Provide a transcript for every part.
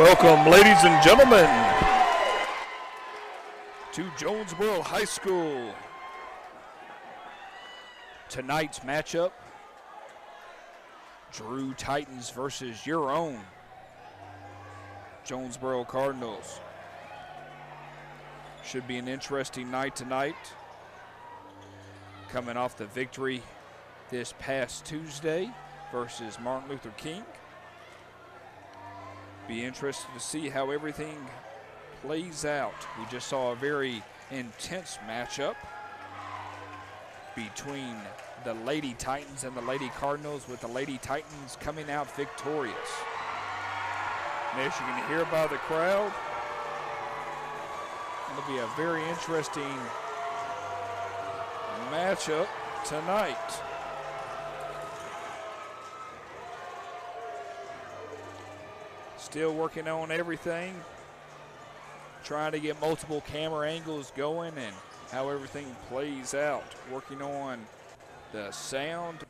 Welcome, ladies and gentlemen, to Jonesboro High School. Tonight's matchup, Drew Titans versus your own Jonesboro Cardinals. Should be an interesting night tonight. Coming off the victory this past Tuesday versus Martin Luther King. Be interested to see how everything plays out. We just saw a very intense matchup between the Lady Titans and the Lady Cardinals, with the Lady Titans coming out victorious. And as you can hear by the crowd, it'll be a very interesting matchup tonight. Still working on everything, trying to get multiple camera angles going and how everything plays out. Working on the sound.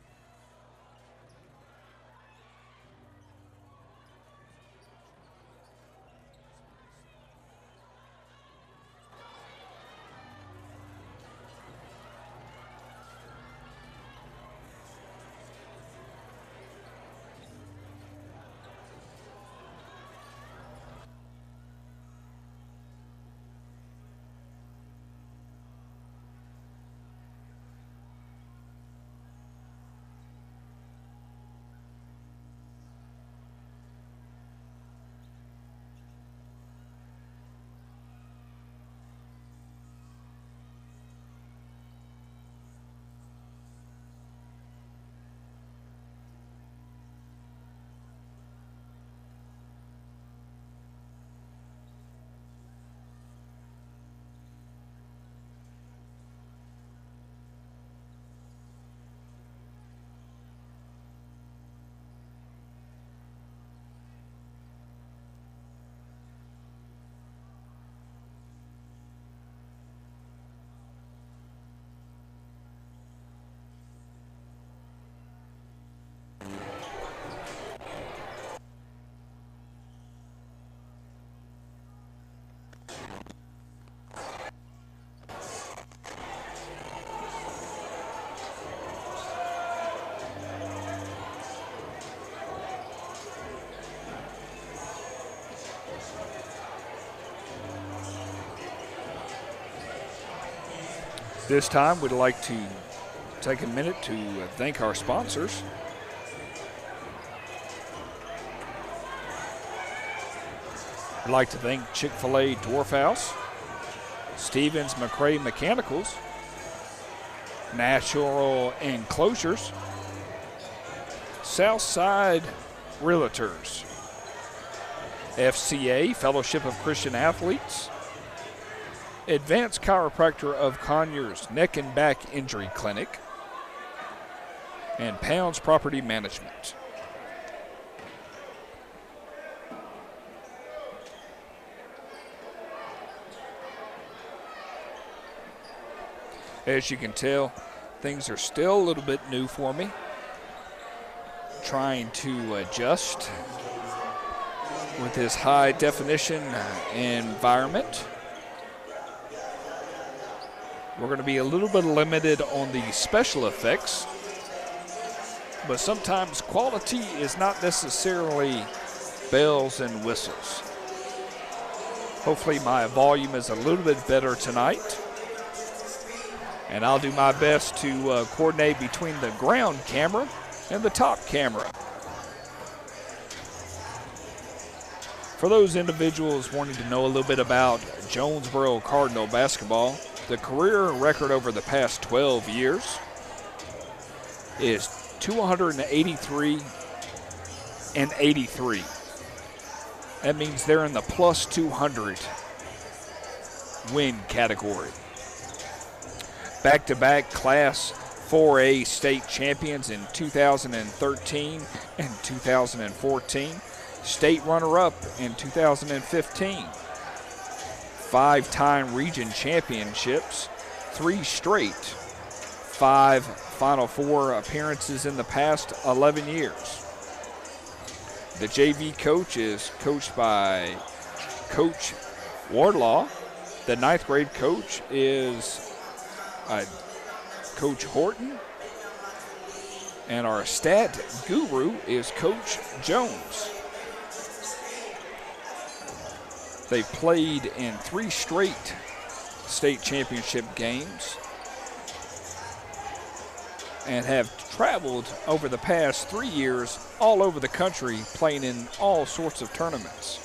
This time, we'd like to take a minute to thank our sponsors. I'd like to thank Chick-fil-A Dwarf House, Stevens McCrae Mechanicals, Natural Enclosures, Southside Realtors, FCA, Fellowship of Christian Athletes, Advanced Chiropractor of Conyers Neck and Back Injury Clinic, and Pounds Property Management. As you can tell, things are still a little bit new for me. Trying to adjust with this high definition environment. We're going to be a little bit limited on the special effects, but sometimes quality is not necessarily bells and whistles. Hopefully my volume is a little bit better tonight, and I'll do my best to coordinate between the ground camera and the top camera. For those individuals wanting to know a little bit about Jonesboro Cardinal basketball, the career record over the past 12 years is 283-83. That means they're in the plus 200 win category. Back-to-back Class 4A state champions in 2013 and 2014. State runner-up in 2015. 5-time region championships, 3 straight, 5 Final Four appearances in the past 11 years. The JV coach is coached by Coach Wardlaw. The 9th grade coach is Coach Horton. And our stat guru is Coach Jones. They played in 3 straight state championship games and have traveled over the past 3 years all over the country playing in all sorts of tournaments.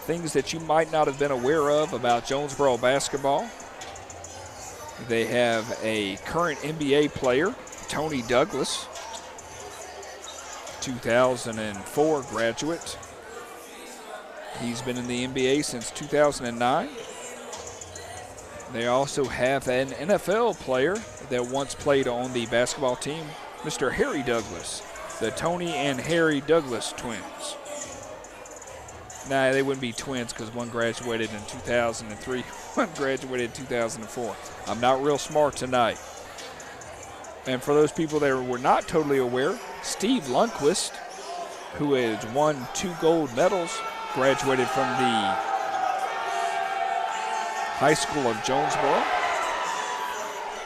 Things that you might not have been aware of about Jonesboro basketball. They have a current NBA player, Tony Douglas, 2004 graduate. He's been in the NBA since 2009. They also have an NFL player that once played on the basketball team, Mr. Harry Douglas, the Tony and Harry Douglas twins. Nah, they wouldn't be twins because one graduated in 2003, one graduated in 2004. I'm not real smart tonight. And for those people that were not totally aware, Steve Lundquist, who has won 2 gold medals, graduated from the High School of Jonesboro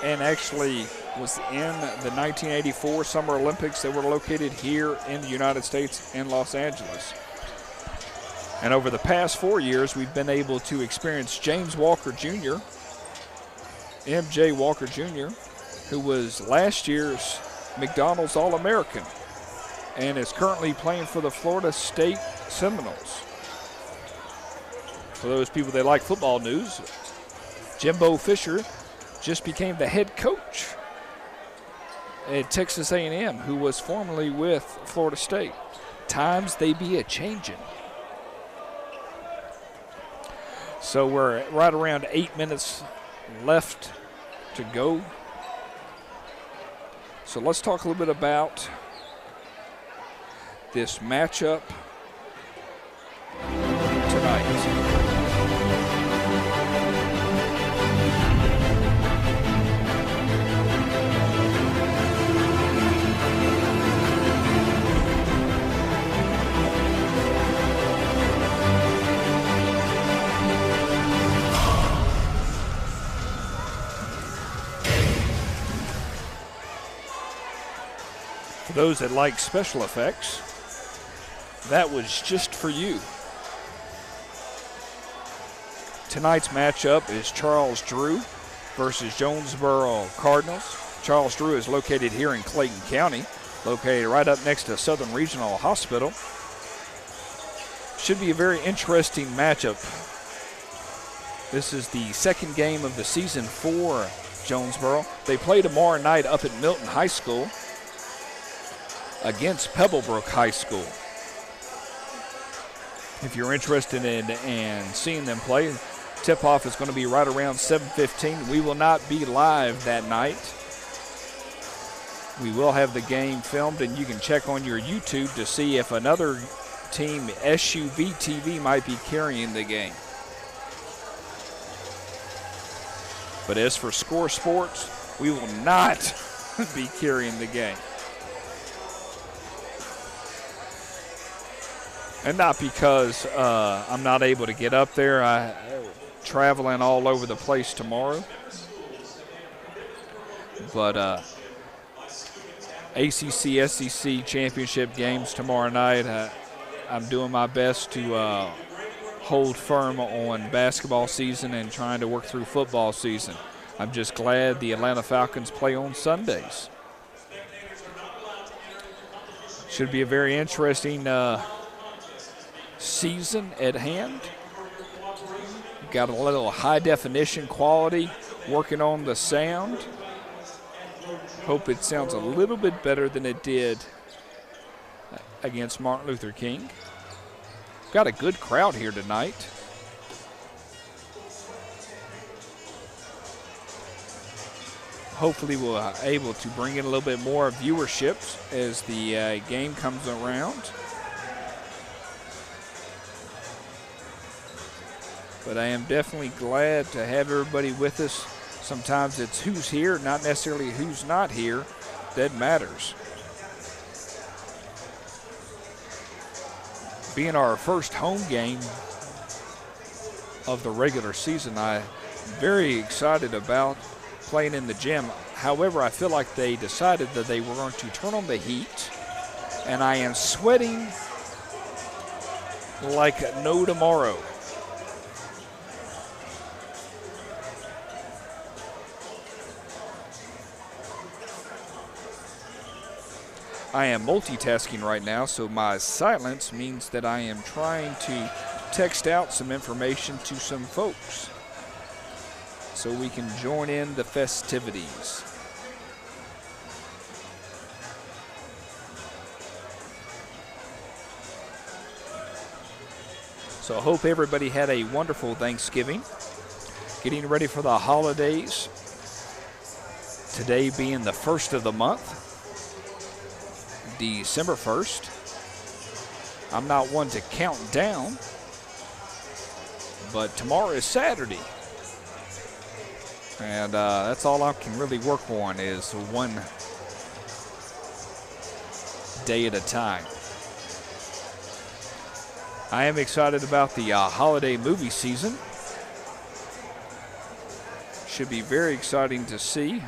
and actually was in the 1984 Summer Olympics that were located here in the United States in Los Angeles. And over the past 4 years, we've been able to experience James Walker Jr., MJ Walker Jr., who was last year's McDonald's All-American and is currently playing for the Florida State Seminoles. For those people that like football news, Jimbo Fisher just became the head coach at Texas A&M, who was formerly with Florida State. Times they be a-changin'. So we're right around 8 minutes left to go. So let's talk a little bit about this matchup tonight. For those that like special effects, that was just for you. Tonight's matchup is Charles Drew versus Jonesboro Cardinals. Charles Drew is located here in Clayton County, located right up next to Southern Regional Hospital. Should be a very interesting matchup. This is the 2nd game of the season for Jonesboro. They play tomorrow night up at Milton High School against Pebblebrook High School. If you're interested in seeing them play, tip-off is going to be right around 7:15. We will not be live that night. We will have the game filmed, and you can check on your YouTube to see if another team, SUV TV, might be carrying the game. But as for Score Sports, we will not be carrying the game. And not because I'm not able to get up there. I'm traveling all over the place tomorrow. But ACC, SEC championship games tomorrow night. I'm doing my best to hold firm on basketball season and trying to work through football season. I'm just glad the Atlanta Falcons play on Sundays. Should be a very interesting season at hand. Got a little high definition quality, working on the sound. Hope it sounds a little bit better than it did against Martin Luther King. Got a good crowd here tonight. Hopefully we'll be able to bring in a little bit more viewership as the game comes around. But I am definitely glad to have everybody with us. Sometimes it's who's here, not necessarily who's not here, that matters. being our first home game of the regular season, I'm very excited about playing in the gym. However, I feel like they decided that they were going to turn on the heat, and I am sweating like no tomorrow. I am multitasking right now, so my silence means that I am trying to text out some information to some folks so we can join in the festivities. So I hope everybody had a wonderful Thanksgiving. Getting ready for the holidays. Today being the first of the month, December 1st. I'm not one to count down, but tomorrow is Saturday. And that's all I can really work on is one day at a time. I am excited about the holiday movie season. Should be very exciting to see.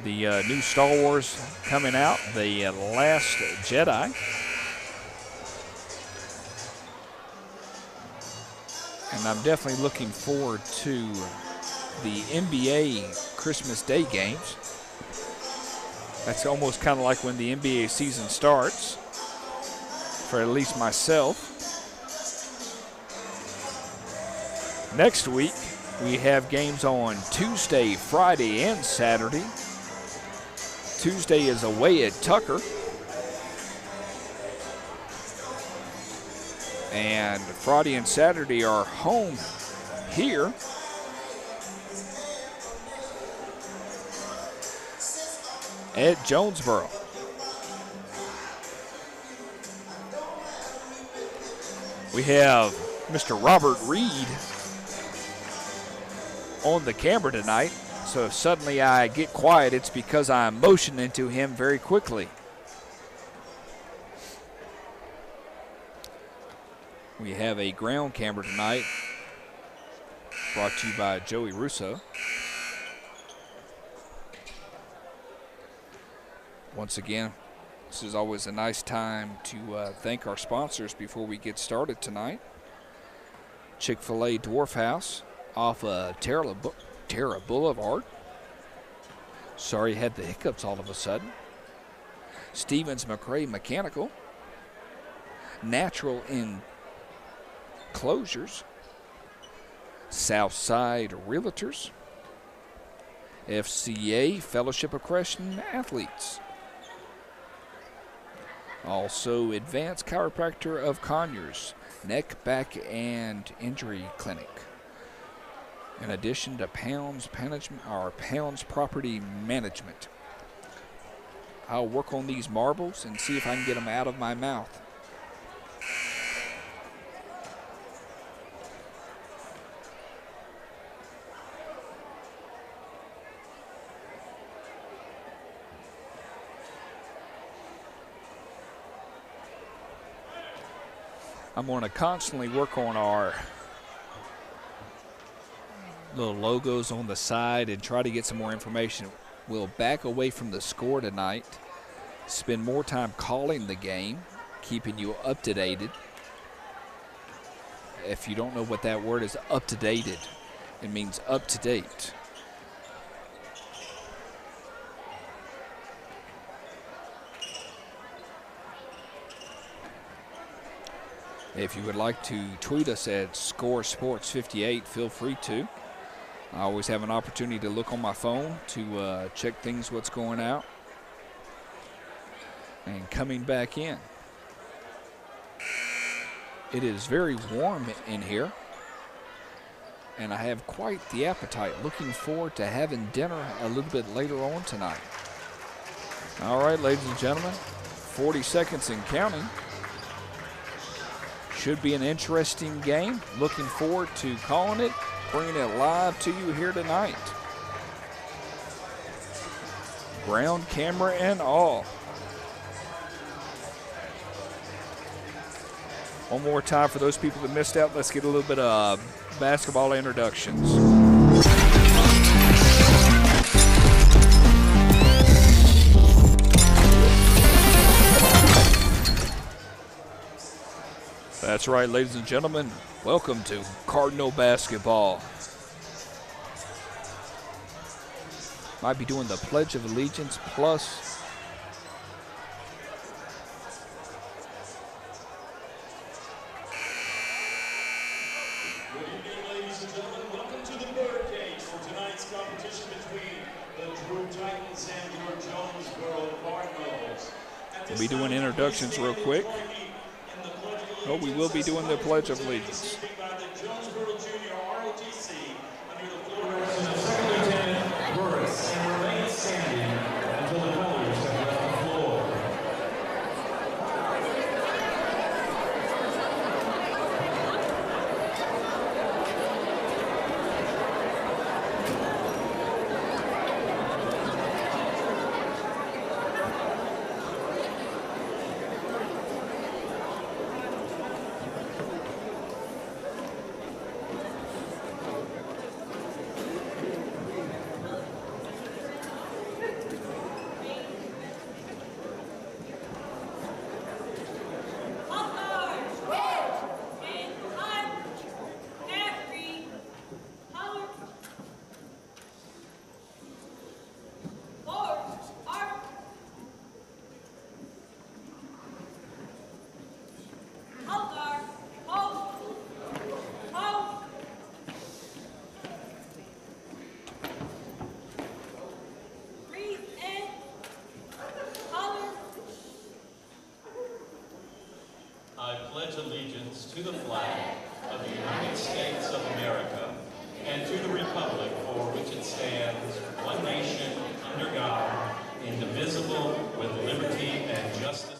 The new Star Wars coming out, The Last Jedi. And I'm definitely looking forward to the NBA Christmas Day games. That's almost kind of like when the NBA season starts, for at least myself. Next week, we have games on Tuesday, Friday, and Saturday. Tuesday is away at Tucker. And Friday and Saturday are home here. At Jonesboro. We have Mr. Robert Reed on the camera tonight. So if suddenly I get quiet, it's because I'm motioning to him very quickly. We have a ground camera tonight, brought to you by Joey Russo. Once again, this is always a nice time to thank our sponsors before we get started tonight. Chick-fil-A Dwarf House off Terra Boulevard. Sorry, had the hiccups all of a sudden. Stevens McRae Mechanical. Natural Enclosures. Southside Realtors. FCA Fellowship of Christian Athletes. Also, Advanced Chiropractor of Conyers, Neck, Back, and Injury Clinic. In addition to Pounds Property Management. I'll work on these marbles and see if I can get them out of my mouth. I'm going to constantly work on our little logos on the side and try to get some more information. We'll back away from the score tonight, spend more time calling the game, keeping you up to date. If you don't know what that word is, up to date, it means up to date. If you would like to tweet us at ScoreSports58, feel free to. I always have an opportunity to look on my phone to check things, what's going out. And coming back in. It is very warm in here. And I have quite the appetite. Looking forward to having dinner a little bit later on tonight. All right, ladies and gentlemen, 40 seconds and counting. Should be an interesting game. Looking forward to calling it, bringing it live to you here tonight. Ground camera and all. One more time for those people that missed out. Let's get a little bit of basketball introductions. That's right, ladies and gentlemen. Welcome to Cardinal basketball. Might be doing the Pledge of Allegiance plus. Good evening, ladies and gentlemen. Welcome to the birdcage for tonight's competition between the Drew Titans and your Jonesboro Cardinals. We'll be doing introductions real quick. Oh, we will be doing the Pledge of Allegiance. By the Jonesboro Junior ROTC under the floor direction of Second Lieutenant Burris, and remain standing until the colors have left the floor. I pledge allegiance to the flag of the United States of America and to the republic for which it stands, one nation, under God, indivisible, with liberty and justice.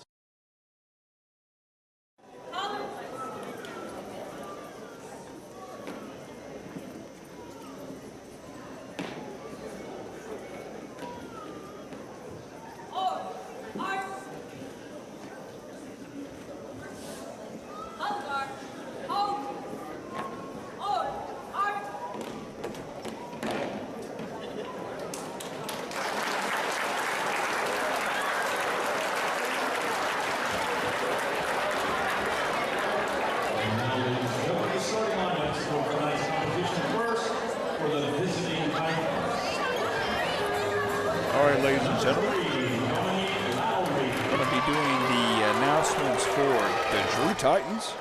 All right, ladies and gentlemen, we're going to be doing the announcements for the Drew Titans.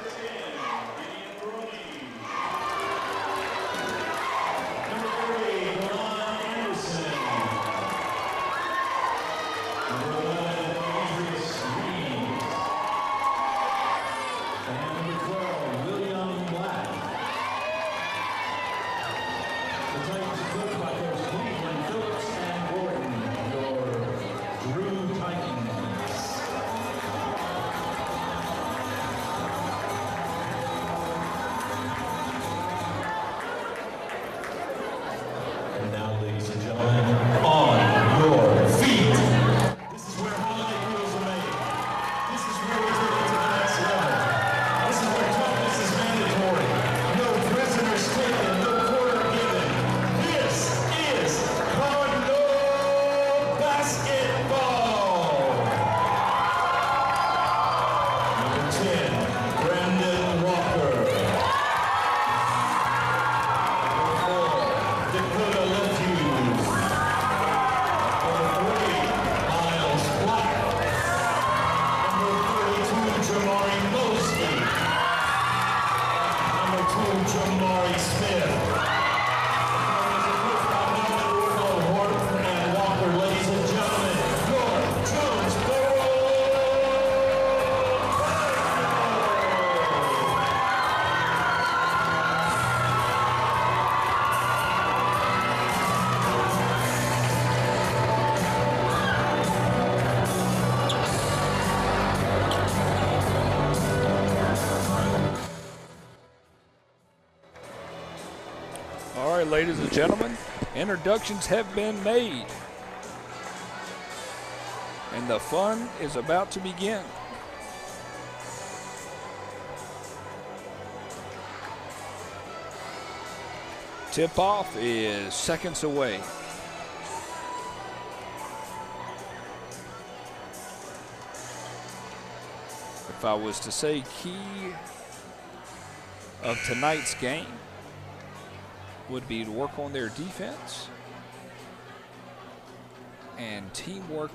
All right, ladies and gentlemen, introductions have been made, and the fun is about to begin. Tip-off is seconds away. If I was to say key of tonight's game would be to work on their defense and teamwork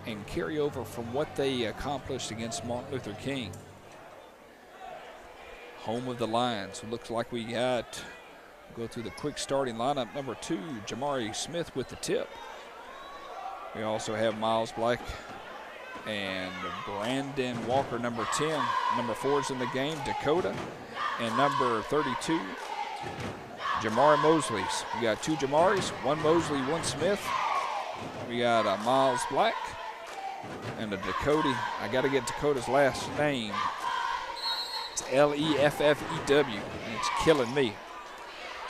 and carry over from what they accomplished against Martin Luther King. Home of the Lions. Looks like we got, go through the quick starting lineup. Number 2, Jamari Smith with the tip. We also have Miles Black and Brandon Walker, number 10. Number 4 is in the game, Dakota. And number 32, Jamari Mosley's. We got 2 Jamaris, 1 Mosley, 1 Smith. We got a Miles Black and a Dakota. I got to get Dakota's last name. It's Leffew, and it's killing me.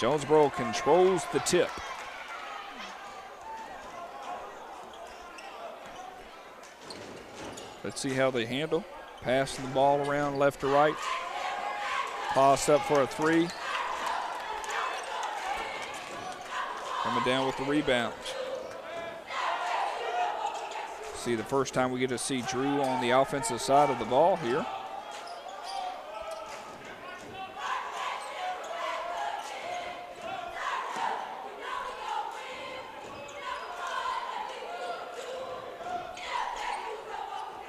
Jonesboro controls the tip. Let's see how they handle. Passing the ball around left to right. Toss up for a 3. Coming down with the rebound. See, the first time we get to see Drew on the offensive side of the ball here.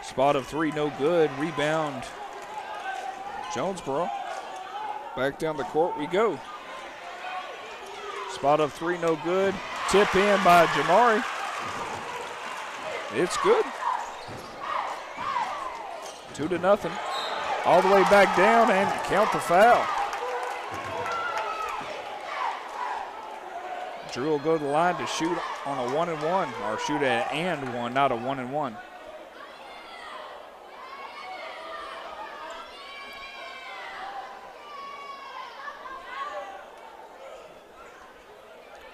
Spot of 3, no good. Rebound, Jonesboro. Back down the court we go. Spot of 3, no good. Tip in by Jamari. It's good. 2-0. All the way back down and count the foul. Drew will go to the line to shoot on a 1-and-1, or shoot at and 1, not a 1-and-1.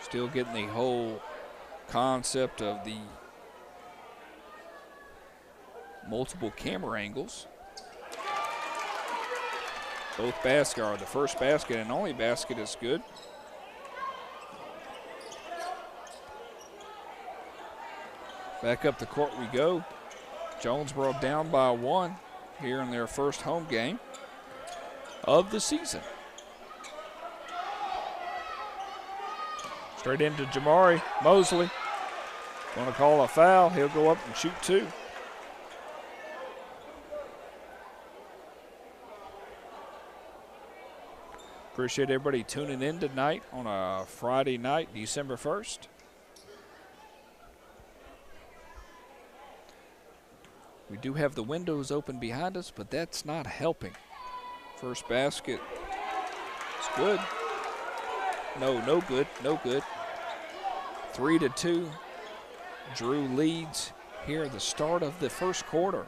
Still getting the whole concept of the multiple camera angles. Both baskets are the first basket and only basket is good. Back up the court we go. Jonesboro down by 1 here in their first home game of the season. Straight into Jamari Mosley. Going to call a foul. He'll go up and shoot 2. Appreciate everybody tuning in tonight on a Friday night, December 1st. We do have the windows open behind us, but that's not helping. First basket. It's good. No good, no good. 3-2. Drew leads here at the start of the first quarter.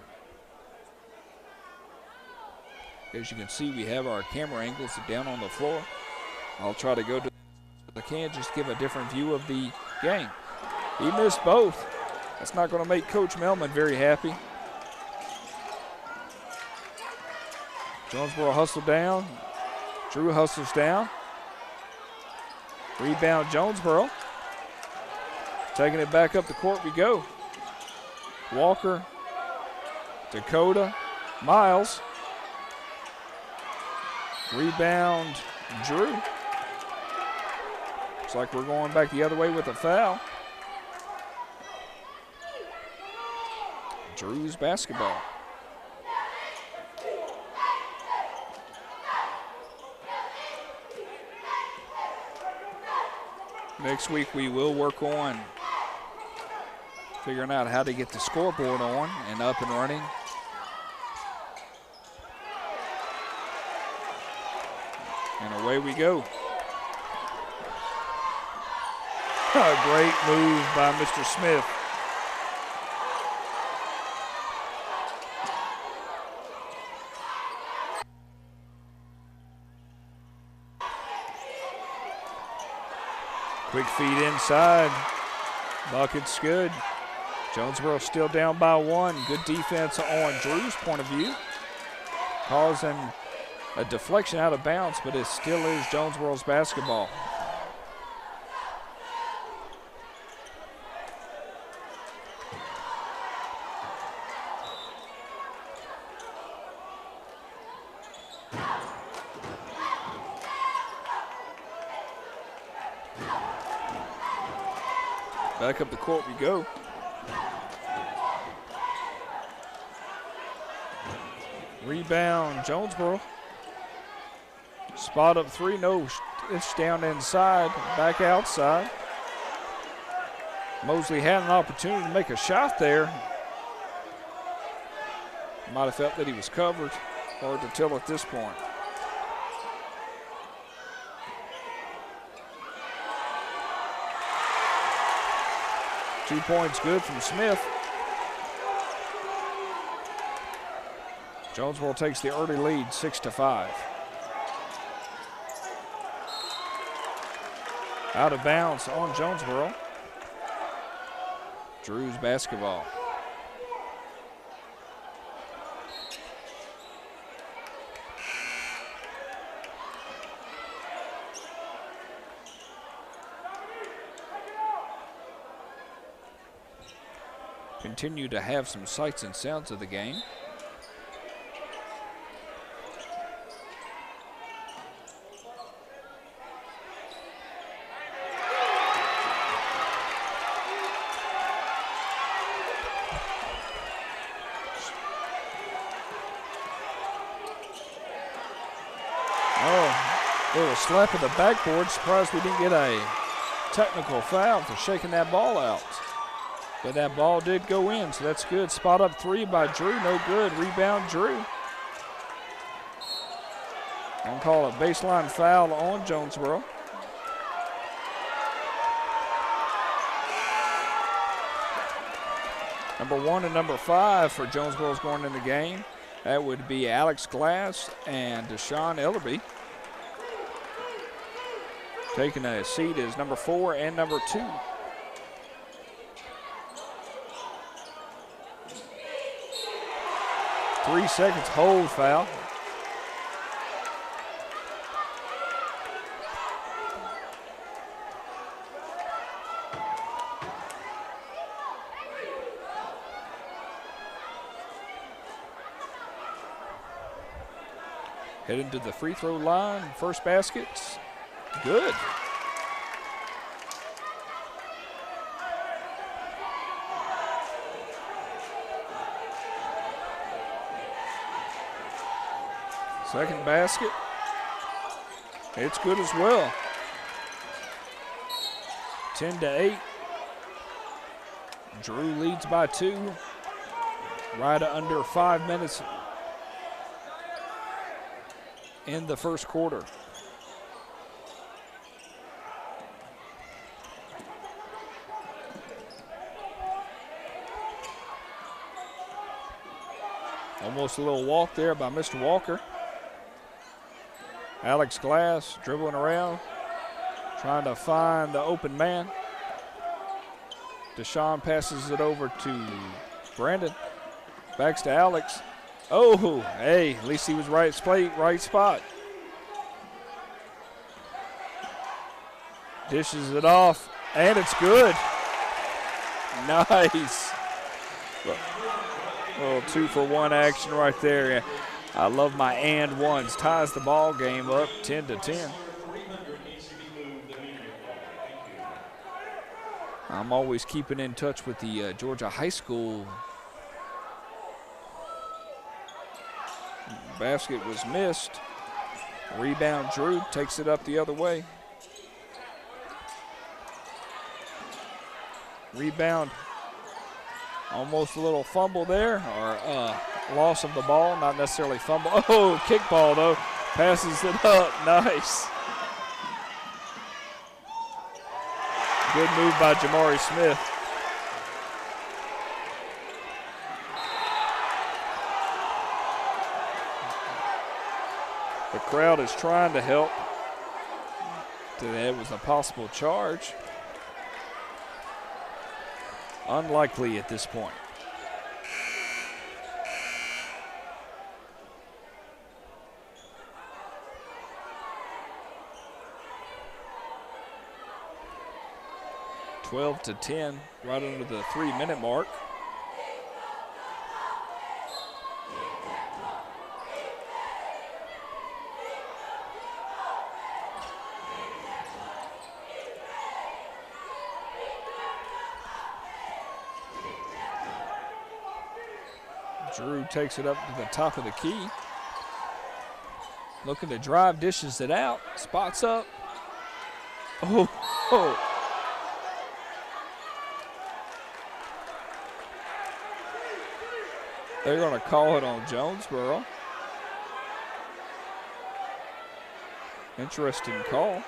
As you can see, we have our camera angles down on the floor. I'll try to go to the can, just give a different view of the game. He missed both. That's not going to make Coach Melman very happy. Jonesboro hustled down. Drew hustles down. Rebound Jonesboro. Taking it back up the court we go. Walker, Dakota, Miles. Rebound Drew. Looks like we're going back the other way with a foul. Drew's basketball. Next week we will work on figuring out how to get the scoreboard on and up and running. And away we go. A great move by Mr. Smith. Quick feed inside. Bucket's good. Jonesboro still down by 1. Good defense on Drew's point of view. Causing a deflection out of bounds, but it still is Jonesboro's basketball. Back up the court we go. Rebound, Jonesboro. Spot up three, no, it's down inside, back outside. Mosley had an opportunity to make a shot there. Might have felt that he was covered. Hard to tell at this point. Two points good from Smith. Jonesboro takes the early lead, 6-5. Out of bounds on Jonesboro. Drew's basketball. Continue to have some sights and sounds of the game. Little slap at the backboard. Surprised we didn't get a technical foul for shaking that ball out. But that ball did go in, so that's good. Spot up three by Drew, no good. Rebound, Drew. And call a baseline foul on Jonesboro. Number 1 and number 5 for Jonesboro's going in the game. That would be Alex Glass and Deshaun Ellerby. Taking a seat is number 4 and number 2. Three seconds hold foul. Heading to the free throw line. First basket's good. Second basket. It's good as well. 10-8. Drew leads by 2. Right under 5 minutes in the first quarter. Almost a little walk there by Mr. Walker. Alex Glass dribbling around, trying to find the open man. Deshaun passes it over to Brandon. Backs to Alex. Oh, hey, at least he was right spot. Dishes it off, and it's good. Nice. A little 2-for-1 action right there. I love my and ones. Ties the ball game up 10-10. I'm always keeping in touch with the Georgia High School. Basket was missed. Rebound, Drew takes it up the other way. Rebound, almost a little fumble there, or loss of the ball, not necessarily fumble. Oh, kickball though, passes it up, nice. Good move by Jamari Smith. The crowd is trying to help. It was a possible charge. Unlikely at this point. (12-10), right under the 3-minute mark. Drew takes it up to the top of the key. Looking to drive, dishes it out, spots up. Oh. They're going to call it on Jonesboro. Interesting call.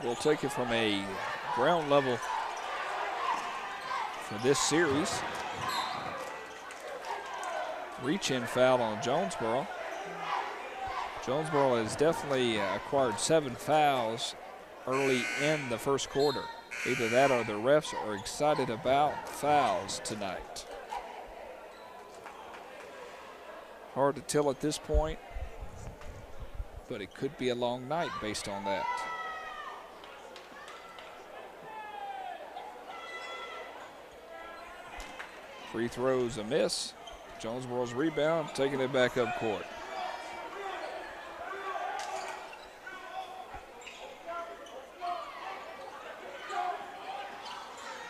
We'll take it from a ground level for this series. Reach-in foul on Jonesboro. Jonesboro has definitely acquired 7 fouls early in the first quarter. Either that or the refs are excited about fouls tonight. Hard to tell at this point, but it could be a long night based on that. Free throws a miss. Jonesboro's rebound, taking it back up court.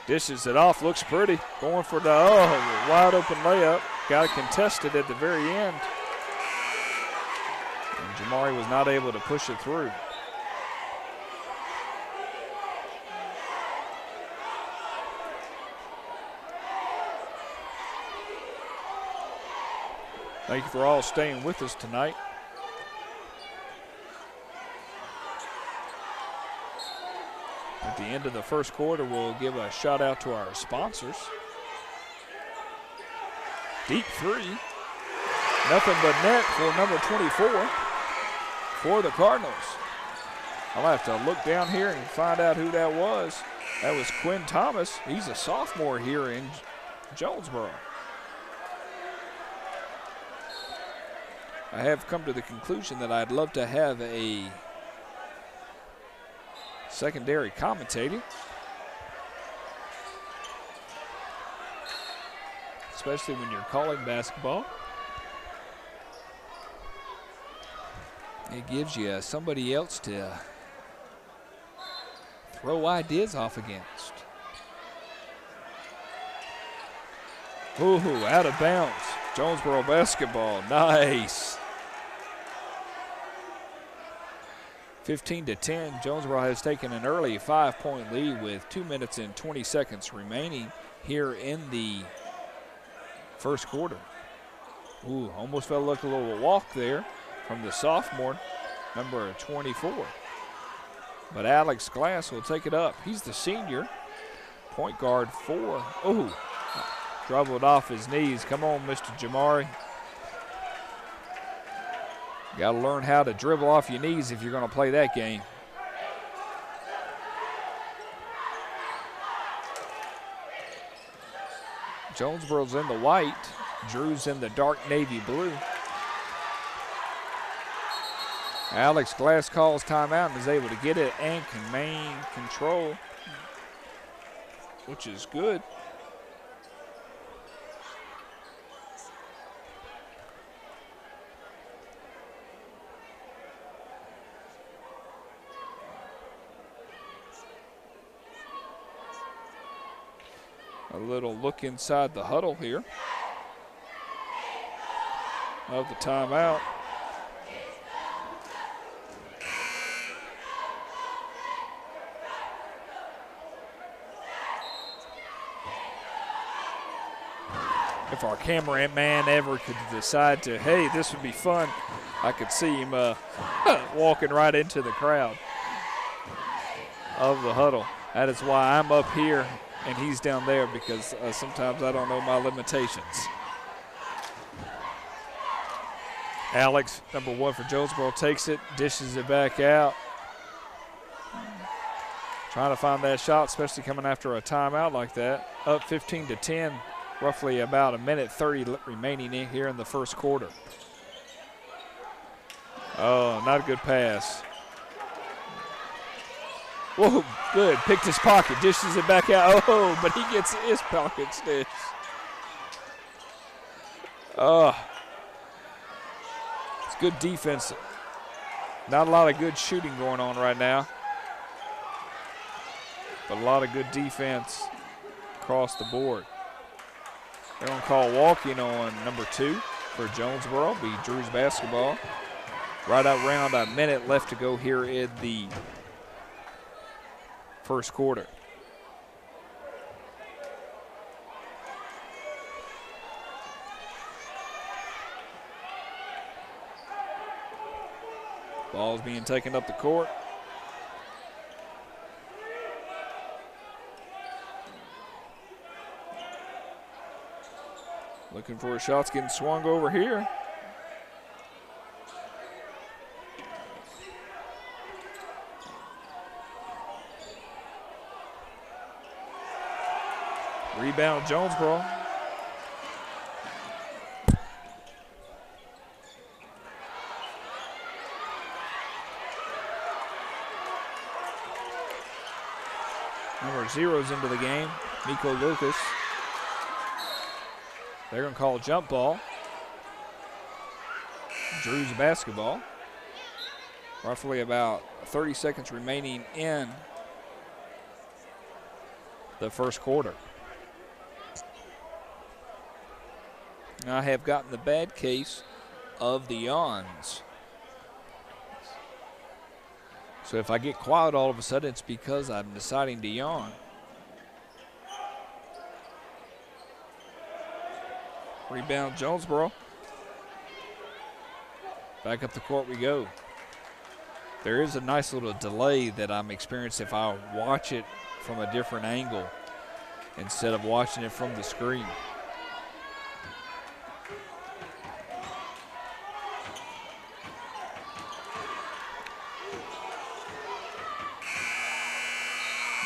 Dishes it off, looks pretty. Going for the wide open layup. Got it contested at the very end. And Jamari was not able to push it through. Thank you for all staying with us tonight. At the end of the first quarter, we'll give a shout out to our sponsors. Deep three. Nothing but net for number 24 for the Cardinals. I'll have to look down here and find out who that was. That was Quinn Thomas. He's a sophomore here in Jonesboro. I have come to the conclusion that I'd love to have a secondary commentator, especially when you're calling basketball. It gives you somebody else to throw ideas off against. Ooh, out of bounds. Jonesboro basketball, nice. 15-10, Jonesboro has taken an early 5-point lead with 2 minutes and 20 seconds remaining here in the first quarter. Ooh, almost felt like a little walk there from the sophomore, number 24. But Alex Glass will take it up. He's the senior, point guard for, ooh, dribbled off his knees. Come on, Mr. Jamari. Got to learn how to dribble off your knees if you're going to play that game. Jonesboro's in the white. Drew's in the dark navy blue. Alex Glass calls timeout and is able to get it and can maintain control, which is good. A little look inside the huddle here of the timeout. If our cameraman ever could decide to, hey, this would be fun, I could see him walking right into the crowd of the huddle. That is why I'm up here and he's down there, because sometimes I don't know my limitations. Alex, number 1 for Jonesboro, takes it, dishes it back out. Trying to find that shot, especially coming after a timeout like that. Up 15-10, roughly about 1:30 remaining in here in the first quarter. Oh, not a good pass. Whoa, good. Picked his pocket, dishes it back out. Oh, but he gets his pocket stitch. Oh, Good defense. Not a lot of good shooting going on right now, but a lot of good defense across the board. They're going to call walking on number 2 for Jonesboro. Be Drew's basketball. Right around a minute left to go here in the first quarter. Ball's being taken up the court. Looking for a shot's getting swung over here. Rebound Jonesboro. Number 0's into the game, Miko Lucas. They're going to call a jump ball. Drew's basketball. Roughly about 30 seconds remaining in the first quarter. I have gotten the bad case of the yawns. So if I get quiet all of a sudden, it's because I'm deciding to yawn. Rebound Jonesboro. Back up the court we go. There is a nice little delay that I'm experiencing if I watch it from a different angle instead of watching it from the screen.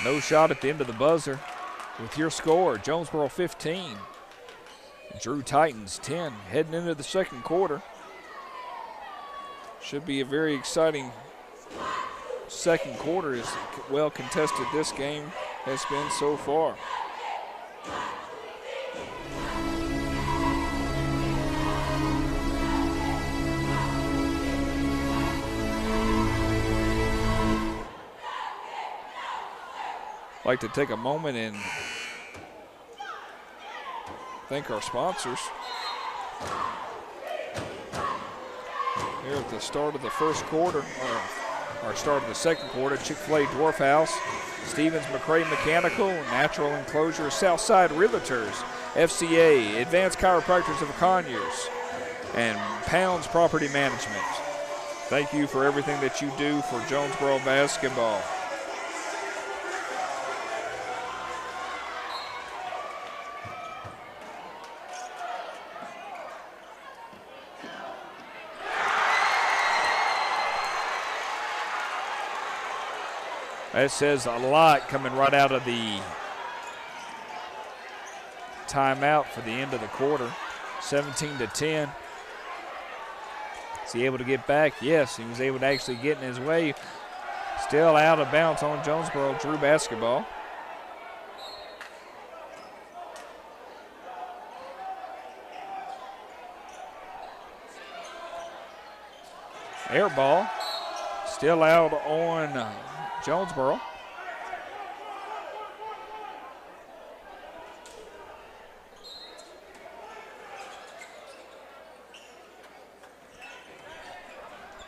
No shot at the end of the buzzer. With your score, Jonesboro 15. Drew Titans 10. Heading into the second quarter. Should be a very exciting second quarter, as well contested this game has been so far. I'd like to take a moment and thank our sponsors. Here at the start of the first quarter, or start of the second quarter, Chick-fil-A Dwarf House, Stevens McCray Mechanical, Natural Enclosures, Southside Realtors, FCA, Advanced Chiropractors of Conyers, and Pounds Property Management. Thank you for everything that you do for Jonesboro basketball. That says a lot coming right out of the timeout for the end of the quarter. 17-10. Is he able to get back? Yes, he was able to actually get in his way. Still out of bounds on Jonesboro. Drew basketball. Air ball. Still out on Jonesboro.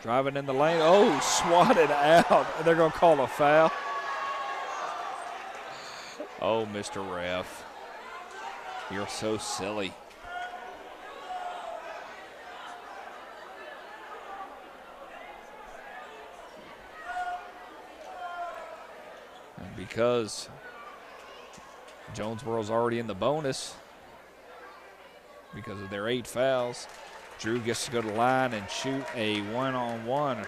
Driving in the lane. Oh, swatted out. They're going to call a foul. Oh, Mr. Ref. You're so silly. Because Jonesboro's already in the bonus because of their 8 fouls, Drew gets to go to the line and shoot a one-on-one.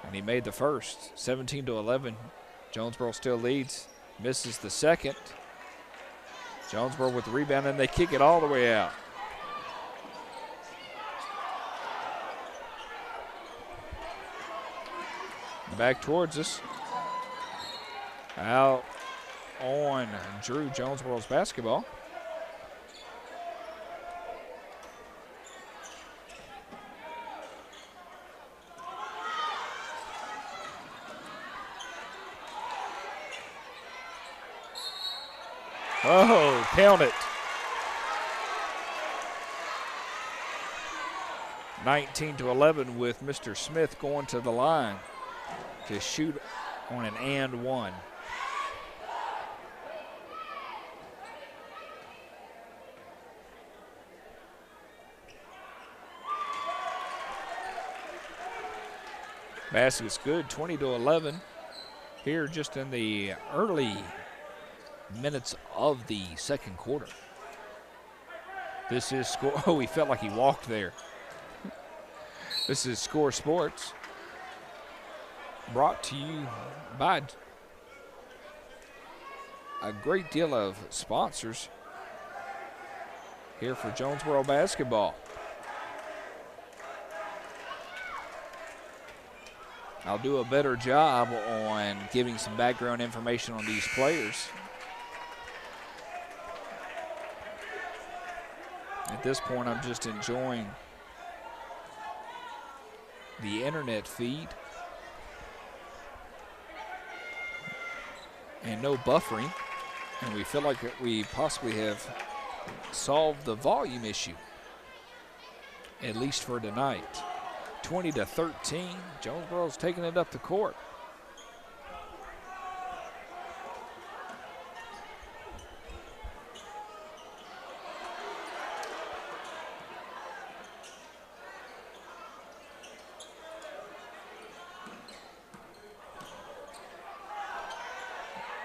And he made the first. 17-11. Jonesboro still leads. Misses the second. Jonesboro with the rebound, and they kick it all the way out. Back towards us. Out on Drew, Jonesboro's basketball. Oh, count it. 19-11 with Mr. Smith going to the line to shoot on an and one. Basket's good, 20-11 here just in the early minutes of the second quarter. This is score. Oh, he felt like he walked there. This is Score Sports, brought to you by a great deal of sponsors here for Jonesboro basketball. I'll do a better job on giving some background information on these players. At this point, I'm just enjoying the internet feed and no buffering, and we feel like we possibly have solved the volume issue, at least for tonight. 20-13, Jonesboro's taking it up the court.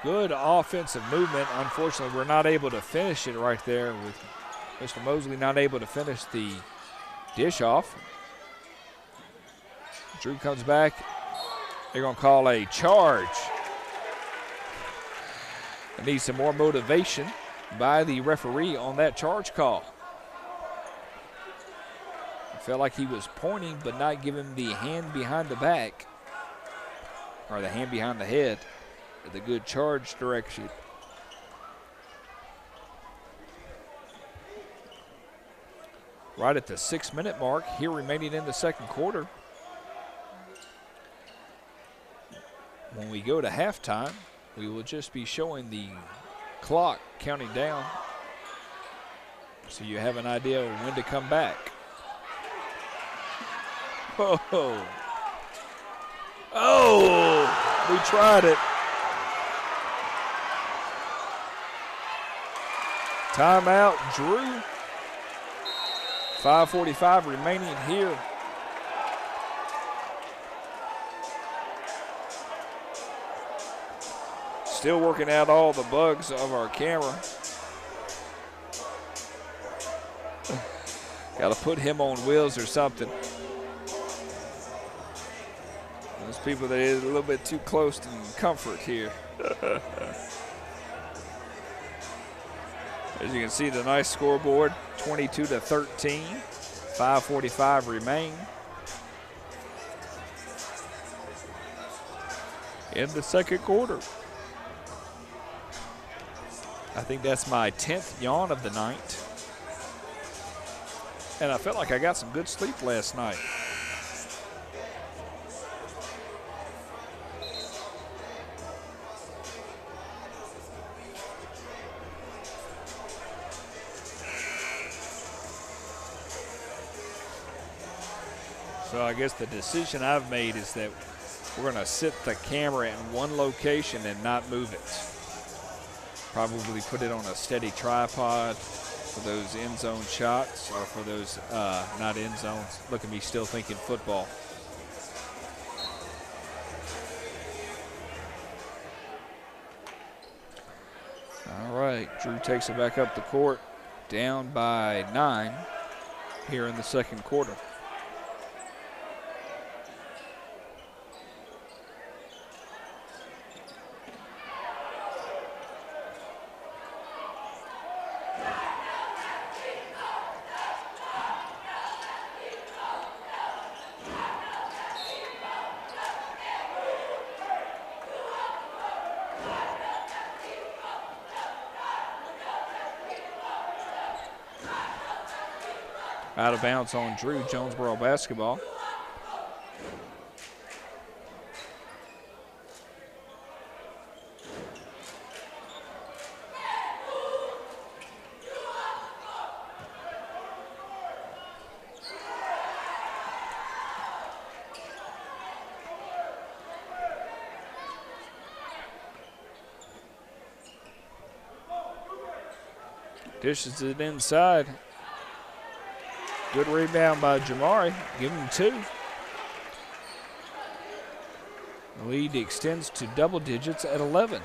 Good offensive movement. Unfortunately, we're not able to finish it right there with Mr. Mosley not able to finish the dish off. Drew comes back. They're going to call a charge. I need some more motivation by the referee on that charge call. I felt like he was pointing but not giving the hand behind the back or the hand behind the head the good charge direction. Right at the 6-minute mark here remaining in the second quarter. When we go to halftime, we will just be showing the clock counting down so you have an idea of when to come back. Oh, we tried it. Timeout, Drew. 5:45 remaining here. Still working out all the bugs of our camera. Got to put him on wheels or something. Those people that is a little bit too close to comfort here. As you can see, the nice scoreboard, 22-13, 5:45 remain in the second quarter. I think that's my 10th yawn of the night. And I felt like I got some good sleep last night. So I guess the decision I've made is that we're going to sit the camera in one location and not move it. Probably put it on a steady tripod for those end zone shots or for those not end zones. Look at me still thinking football. All right, Drew takes it back up the court, down by 9 here in the second quarter. Out of bounds on Drew, Jonesboro basketball. Dishes it inside. Good rebound by Jamari. Give him 2. The lead extends to double digits at 11.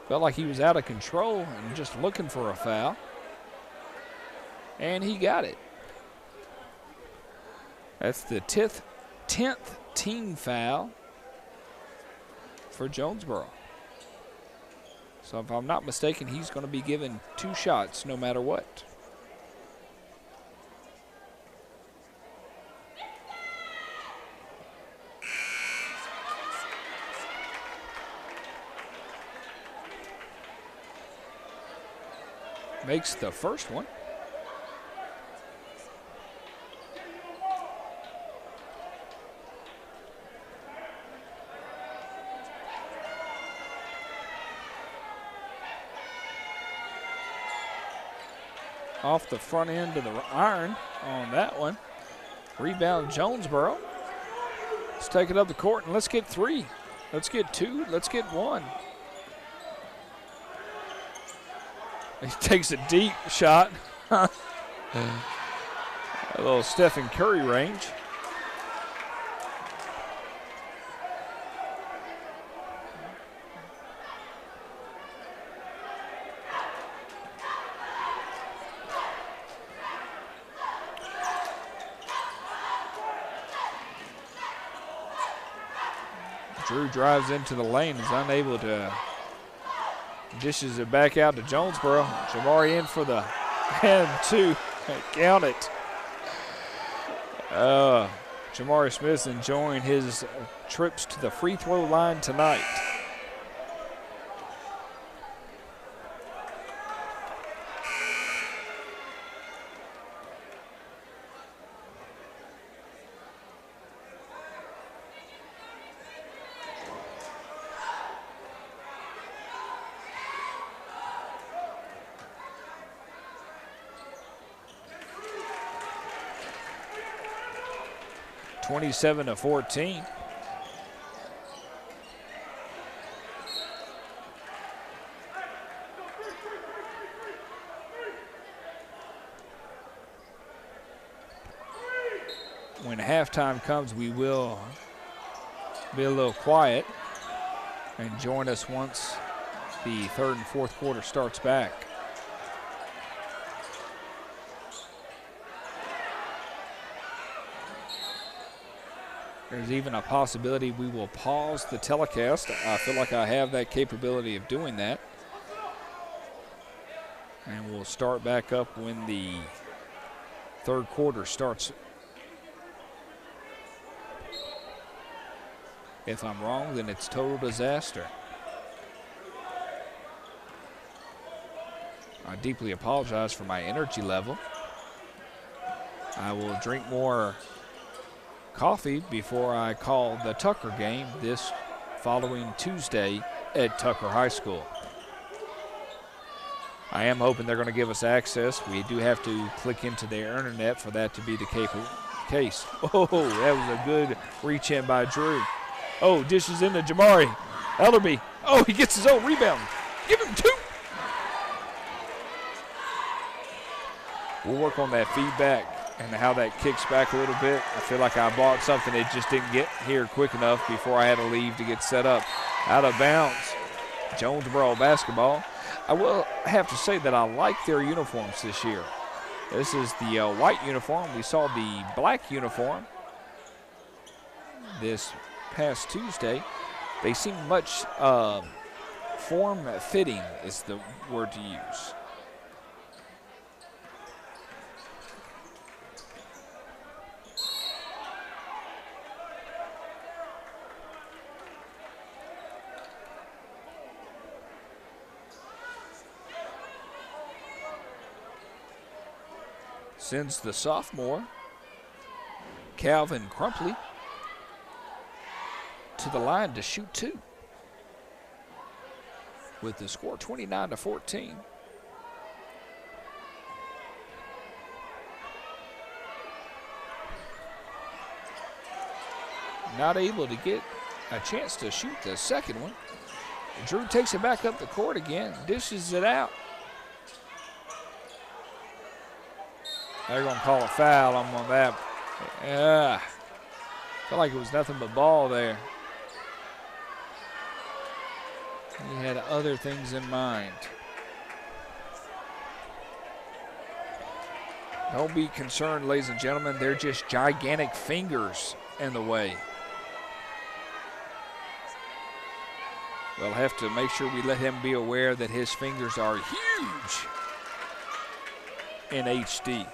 Felt like he was out of control and just looking for a foul. And he got it. That's the 10th team foul for Jonesboro. So if I'm not mistaken, he's going to be given 2 shots no matter what. Makes the first one. Off the front end of the iron on that one. Rebound Jonesboro. Let's take it up the court and let's get 3. Let's get 2. Let's get 1. He takes a deep shot. A little Stephen Curry range. Drew drives into the lane, is unable to, dishes it back out to Jonesboro. Jamari in for the and 2. Count it. Jamari Smith's enjoying his trips to the free throw line tonight. (27-14). When halftime comes, we will be a little quiet and join us once the 3rd and 4th quarter starts back. There's even a possibility we will pause the telecast. I feel like I have that capability of doing that. And we'll start back up when the 3rd quarter starts. If I'm wrong, then it's total disaster. I deeply apologize for my energy level. I will drink more coffee before I call the Tucker game this following Tuesday at Tucker High School. I am hoping they're going to give us access. We do have to click into their internet for that to be the case. Oh, that was a good reach in by Drew. Oh, dishes into Jamari Ellerby. Oh, he gets his own rebound. Give him 2. We'll work on that feedback and how that kicks back a little bit. I feel like I bought something that just didn't get here quick enough before I had to leave to get set up. Out of bounds. Jonesboro basketball. I will have to say that I like their uniforms this year. This is the white uniform. We saw the black uniform this past Tuesday. They seem much form-fitting is the word to use. Sends the sophomore, Calvin Crumpley, to the line to shoot 2. With the score 29-14. Not able to get a chance to shoot the second one. Drew takes it back up the court again, dishes it out. They're going to call a foul on that. Yeah. Felt like it was nothing but ball there. He had other things in mind. Don't be concerned, ladies and gentlemen. They're just gigantic fingers in the way. We'll have to make sure we let him be aware that his fingers are huge in HD.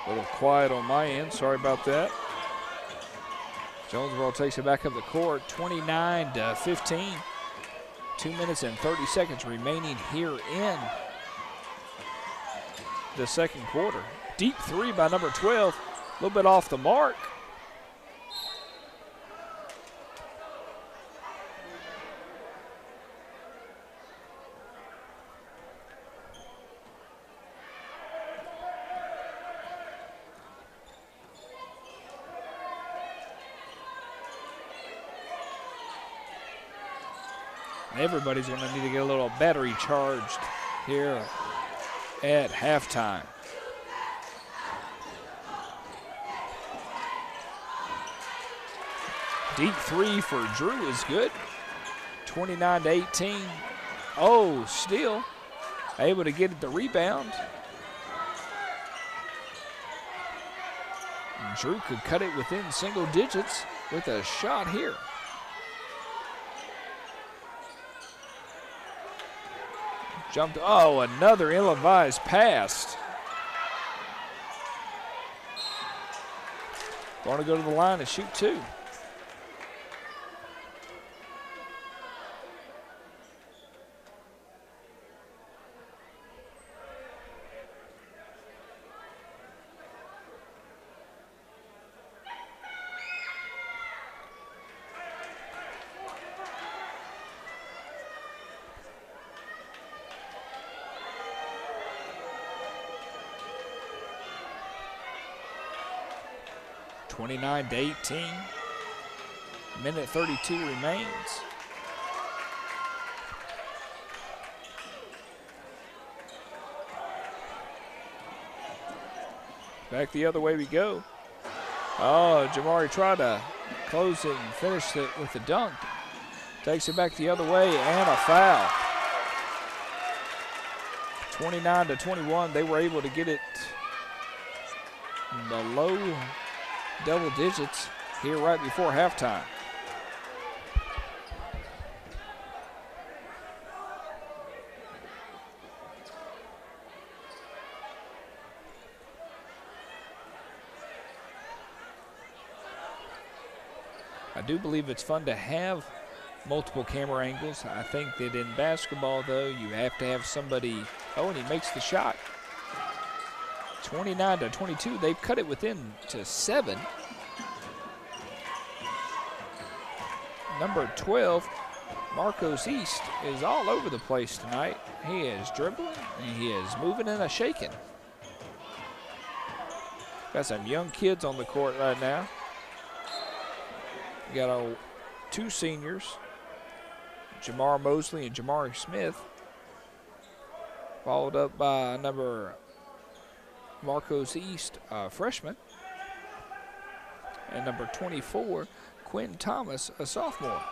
A little quiet on my end, sorry about that. Jonesboro takes it back up the court, 29-15. 2 minutes and 30 seconds remaining here in the second quarter. Deep three by number 12, a little bit off the mark. Everybody's going to need to get a little battery charged here at halftime. Deep three for Drew is good. 29-18. Oh, still able to get the rebound. And Drew could cut it within single digits with a shot here. Jumped, oh, another ill-advised pass. Going to go to the line and shoot two. (29-18). Minute 32 remains. Back the other way we go. Oh, Jamari tried to close it and finish it with the dunk. Takes it back the other way and a foul. 29-21. They were able to get it in the low double digits here right before halftime. I do believe it's fun to have multiple camera angles. I think that in basketball, though, you have to have somebody. Oh, and he makes the shot. 29-22. They've cut it within to 7. Number 12, Marcos East, is all over the place tonight. He is dribbling and he is moving and shaking. Got some young kids on the court right now. We got our 2 seniors, Jamar Mosley and Jamari Smith, followed up by number Marcos East, freshman, and number 24, Quentin Thomas, a sophomore.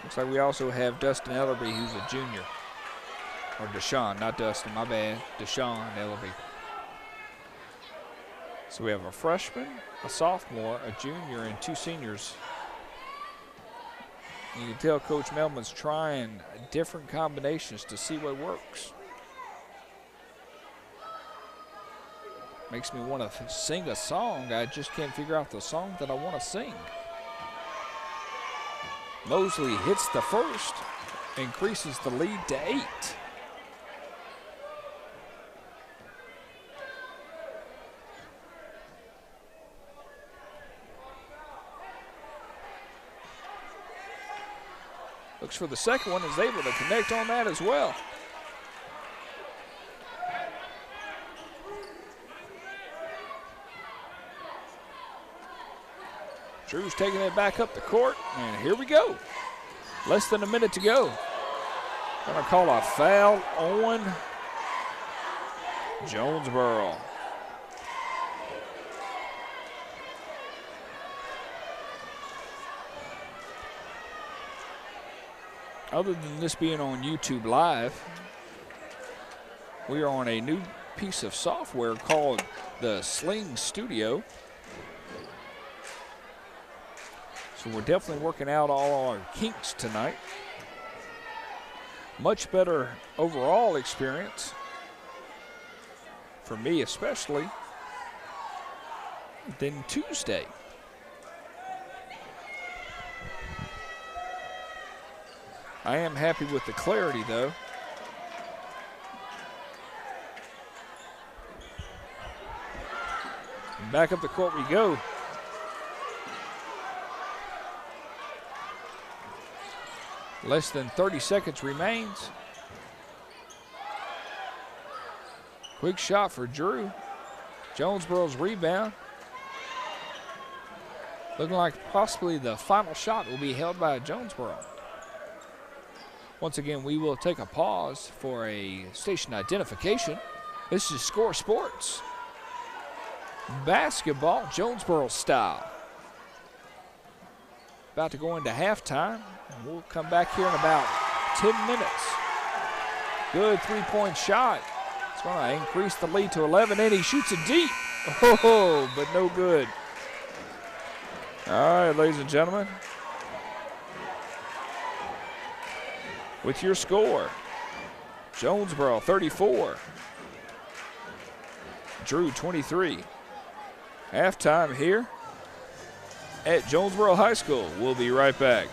Looks like we also have Dustin Ellerby, who's a junior. Or Deshaun, not Dustin, my bad. Deshaun Ellerby. So we have a freshman, a sophomore, a junior, and 2 seniors. You can tell Coach Melman's trying different combinations to see what works. Makes me want to sing a song. I just can't figure out the song that I want to sing. Mosley hits the first, increases the lead to 8. Looks for the second one, is able to connect on that as well. Drew's taking it back up the court, and here we go. Less than a minute to go. Gonna call a foul on Jonesboro. Other than this being on YouTube Live, we are on a new piece of software called the Sling Studio. So we're definitely working out all our kinks tonight. Much better overall experience, for me especially, than Tuesday. I am happy with the clarity, though. Back up the court we go. Less than 30 seconds remains. Quick shot for Drew. Jonesboro's rebound. Looking like possibly the final shot will be held by Jonesboro. Once again, we will take a pause for a station identification. This is Score Sports. Basketball, Jonesboro style. About to go into halftime, and we'll come back here in about 10 minutes. Good three-point shot. It's going to increase the lead to 11, and he shoots it deep. Oh, but no good. All right, ladies and gentlemen. With your score, Jonesboro 34, Drew 23. Halftime here at Jonesboro High School. We'll be right back.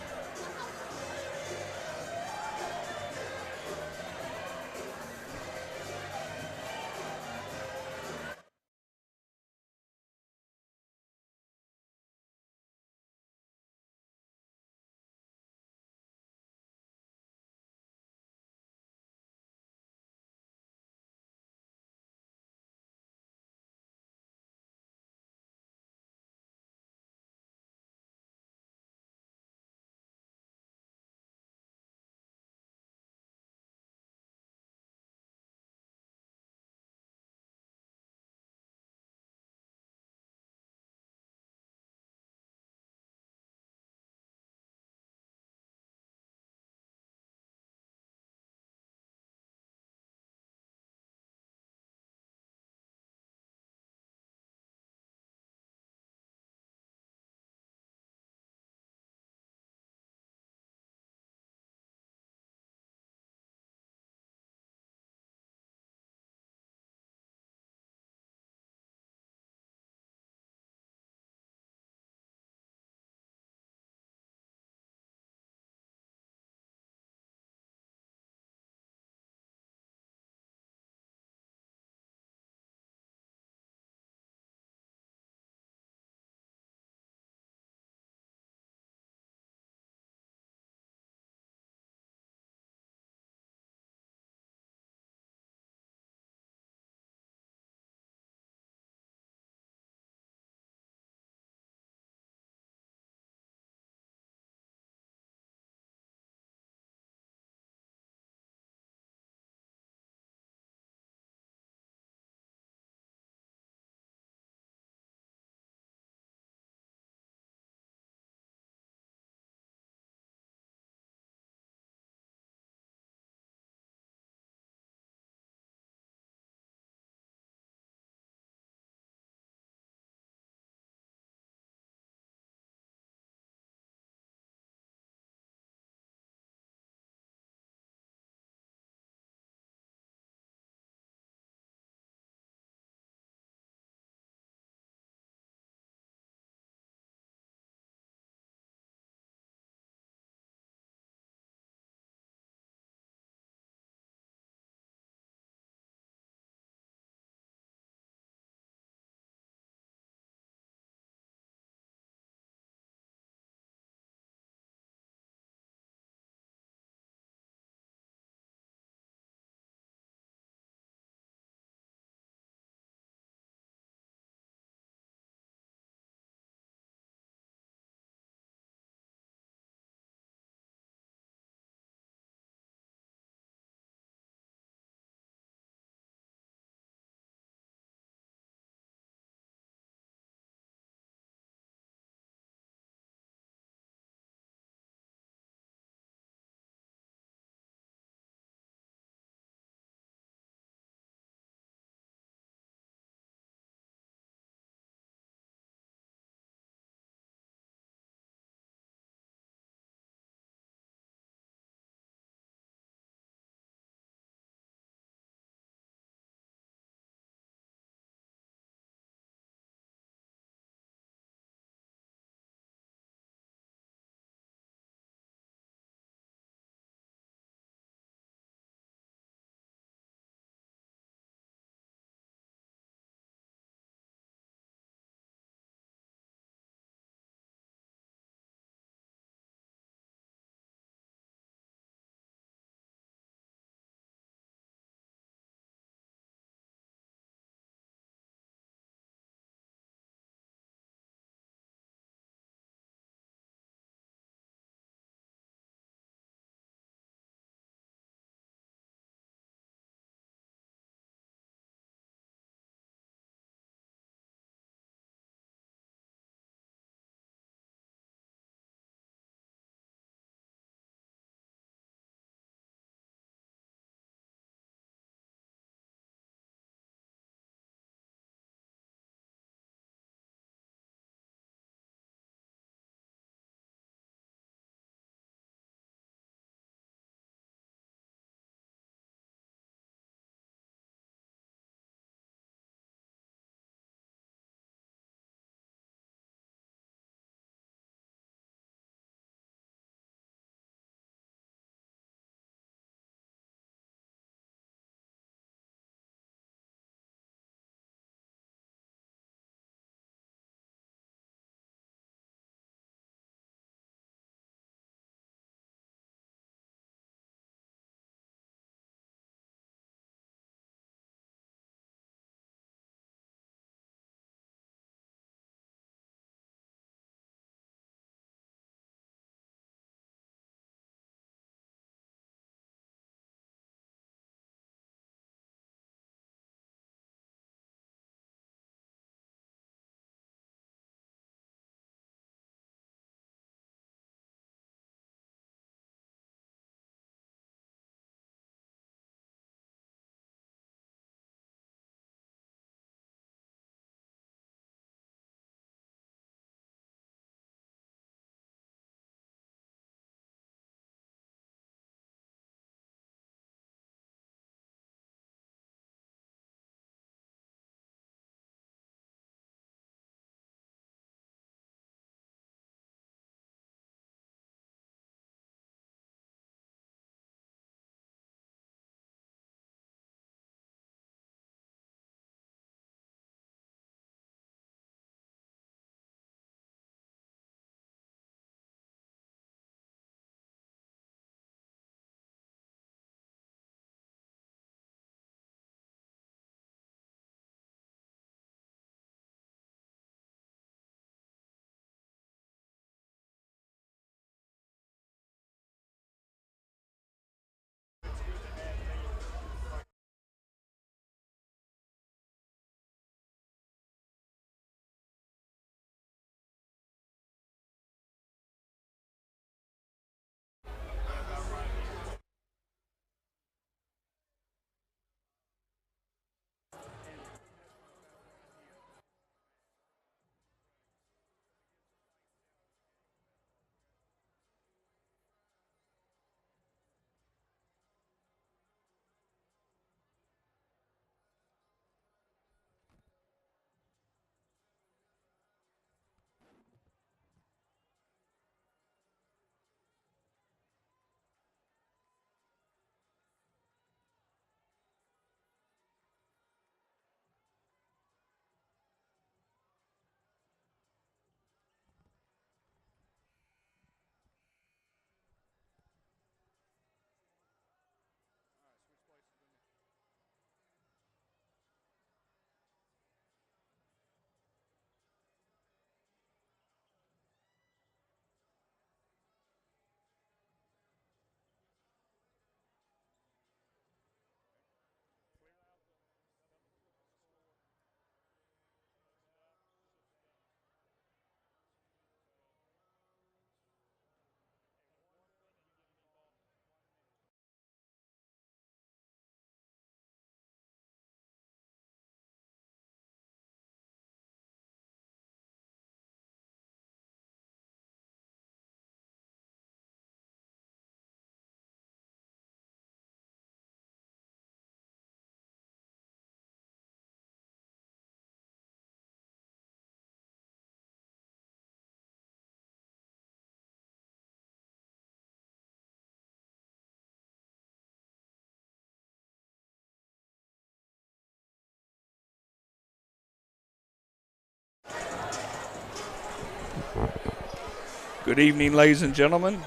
Good evening, ladies and gentlemen,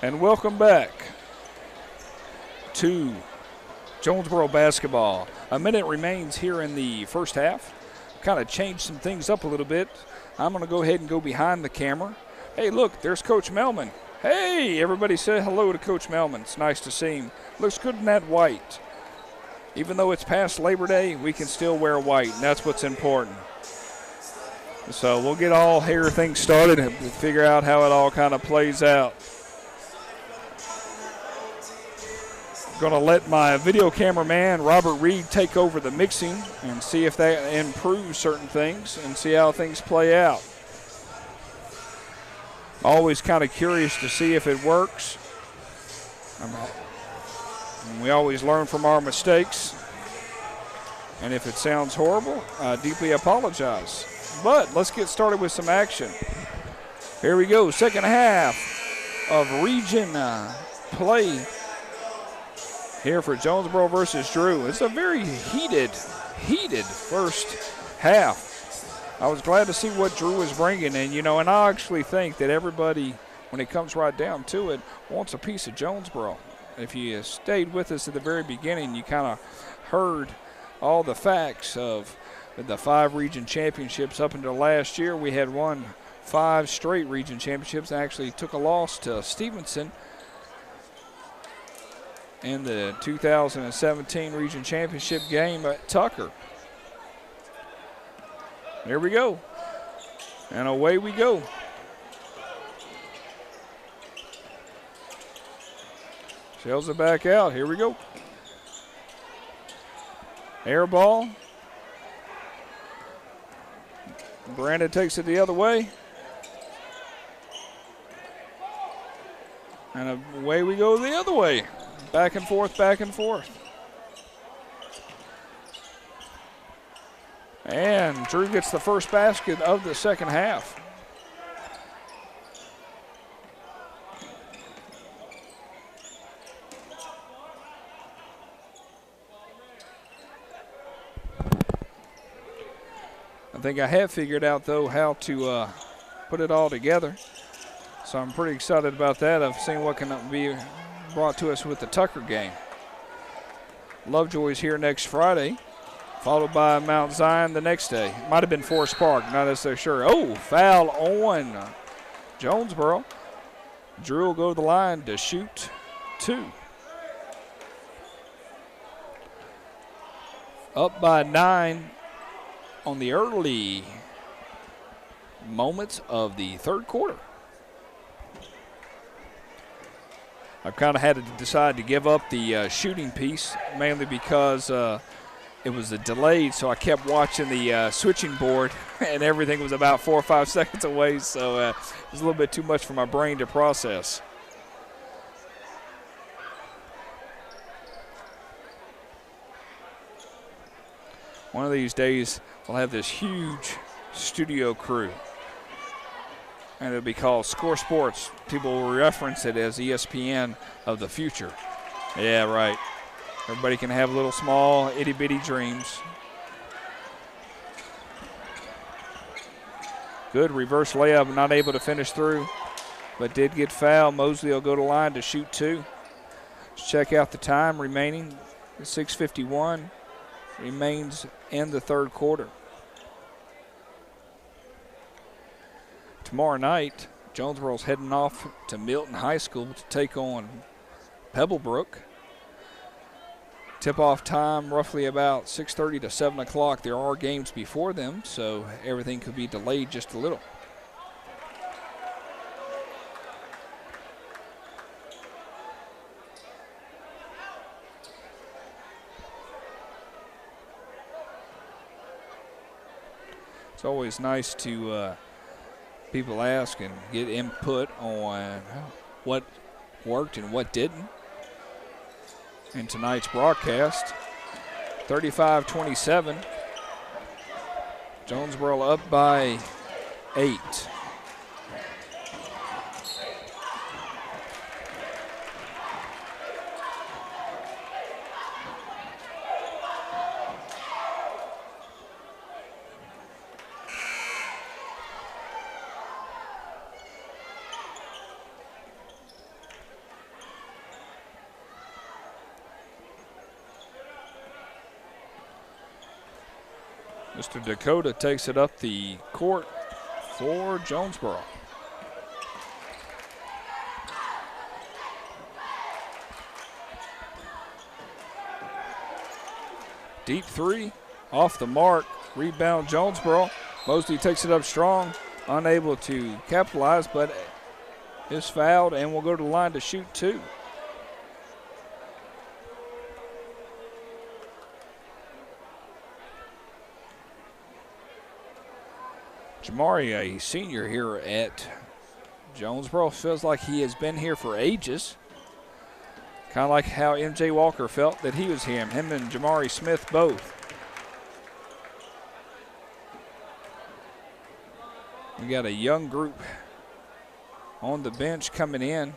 and welcome back to Jonesboro basketball. A minute remains here in the first half. Kind of changed some things up a little bit. I'm going to go ahead and go behind the camera. Hey, look, there's Coach Melman. Hey, everybody say hello to Coach Melman. It's nice to see him. Looks good in that white. Even though it's past Labor Day, we can still wear white, and that's what's important. So we'll get all here things started and figure out how it all kind of plays out. Going to let my video cameraman, Robert Reed, take over the mixing and see if that improves certain things and see how things play out. Always kind of curious to see if it works. We always learn from our mistakes. And if it sounds horrible, I deeply apologize. But let's get started with some action. Here we go, second half of region play here for Jonesboro versus Drew. It's a very heated first half. I was glad to see what Drew was bringing, and I actually think that everybody, when it comes right down to it, wants a piece of Jonesboro. If you stayed with us at the very beginning, you kind of heard all the facts of the 5 region championships up until last year. We had won 5 straight region championships and actually took a loss to Stevenson in the 2017 region championship game at Tucker. Here we go. And away we go. Shells it back out. Here we go. Air ball. Brandon takes it the other way. And away we go the other way. Back and forth, back and forth. And Drew gets the first basket of the second half. I think I have figured out, though, how to put it all together. So I'm pretty excited about that. I've seen what can be brought to us with the Tucker game. Lovejoy's here next Friday, followed by Mount Zion the next day. Might have been Forest Park, not necessarily sure. Oh, foul on Jonesboro. Drew will go to the line to shoot 2. Up by 9 on the early moments of the third quarter. I've kind of had to decide to give up the shooting piece, mainly because it was delayed, so I kept watching the switching board, and everything was about 4 or 5 seconds away, so it was a little bit too much for my brain to process. One of these days, we'll have this huge studio crew, and it'll be called Score Sports. People will reference it as ESPN of the future. Yeah, right. Everybody can have little small itty-bitty dreams. Good reverse layup, not able to finish through, but did get fouled. Mosley will go to line to shoot 2. Let's check out the time remaining. 6:51 remains in the third quarter. Tomorrow night, Jonesboro's heading off to Milton High School to take on Pebblebrook. Tip-off time roughly about 6:30 to 7 o'clock. There are games before them, so everything could be delayed just a little. It's always nice to people ask and get input on what worked and what didn't in tonight's broadcast. 35-27. Jonesboro up by 8. Mr. Dakota takes it up the court for Jonesboro. Deep three, off the mark, rebound Jonesboro. Mosley takes it up strong, unable to capitalize, but is fouled and will go to the line to shoot two. Jamari, a senior here at Jonesboro, feels like he has been here for ages. Kind of like how MJ Walker felt that he was him and Jamari Smith both. We got a young group on the bench coming in.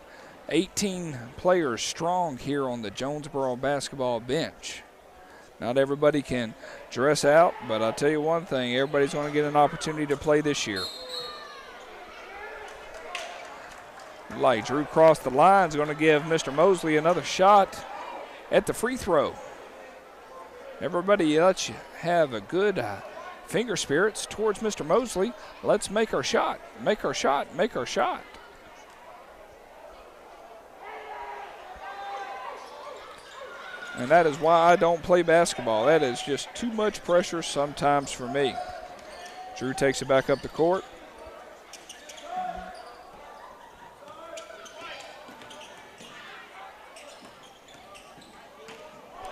18 players strong here on the Jonesboro basketball bench. Not everybody can dress out, but I'll tell you one thing, everybody's going to get an opportunity to play this year. Like Drew crossed the line, is going to give Mr. Mosley another shot at the free throw. Everybody, let's have a good finger spirits towards Mr. Mosley. Let's make our shot, make our shot, make our shot. And that is why I don't play basketball. That is just too much pressure sometimes for me. Drew takes it back up the court.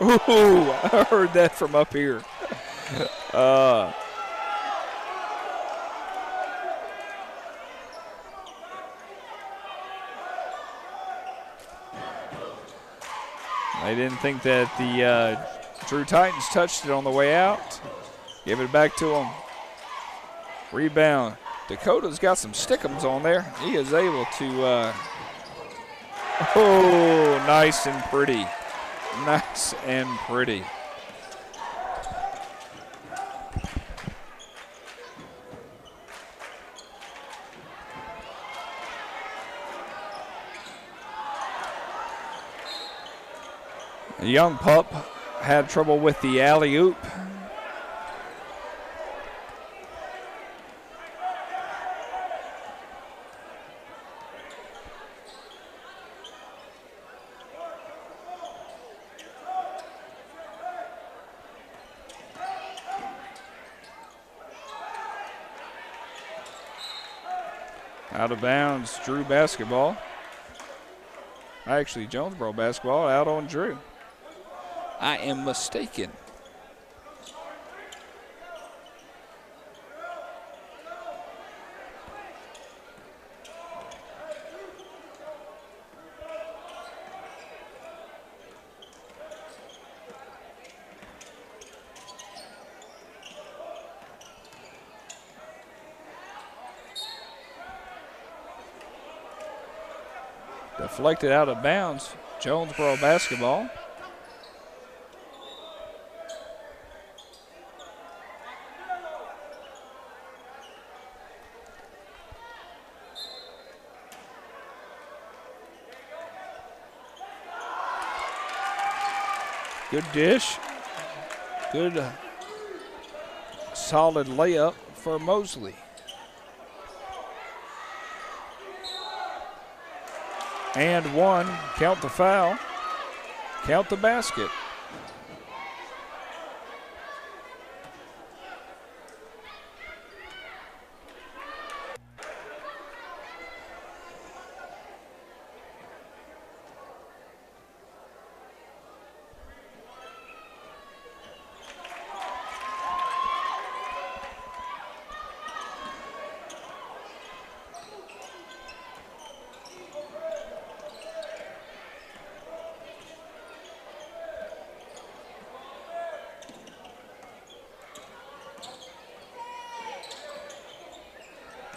Ooh, I heard that from up here. They didn't think that the Drew Titans touched it on the way out. Give it back to him. Rebound. Dakota's got some stickums on there. He is able to, oh, nice and pretty. Nice and pretty. The young pup had trouble with the alley-oop. Out of bounds, Drew basketball. Actually, Jonesboro basketball out on Drew. I am mistaken. Deflected out of bounds, Jonesboro basketball. Good dish. Good solid layup for Mosley. And one, count the foul, count the basket.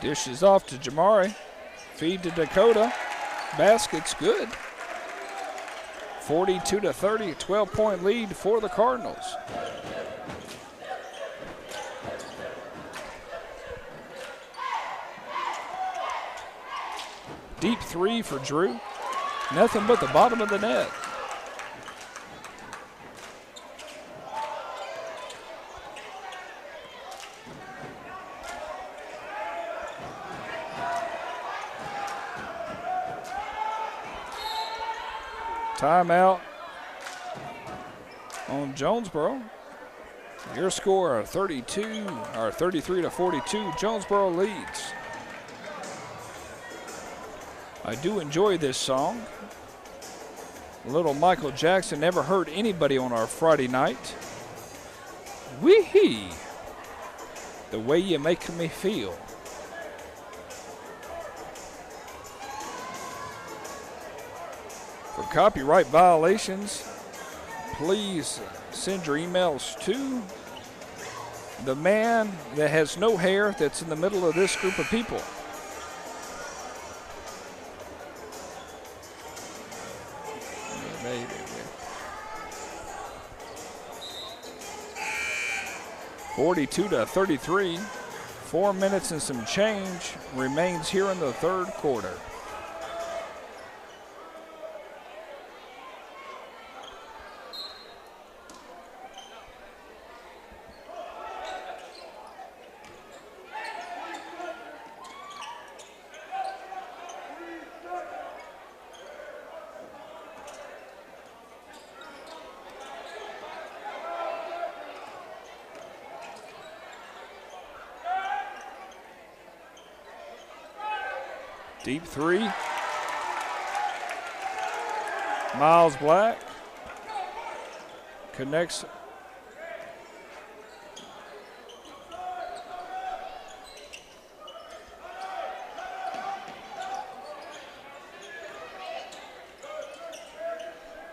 Dish is off to Jamari. Feed to Dakota. Basket's good. 42-30, 12-point lead for the Cardinals. Deep three for Drew. Nothing but the bottom of the net. Timeout on Jonesboro. Your score 33 to 42. Jonesboro leads. I do enjoy this song. Little Michael Jackson never hurt anybody on our Friday night. Wee-hee. The way you make me feel. For copyright violations, please send your emails to the man that has no hair that's in the middle of this group of people. Baby. 42 to 33. 4 minutes and some change remains here in the third quarter. Deep three. Miles Black connects.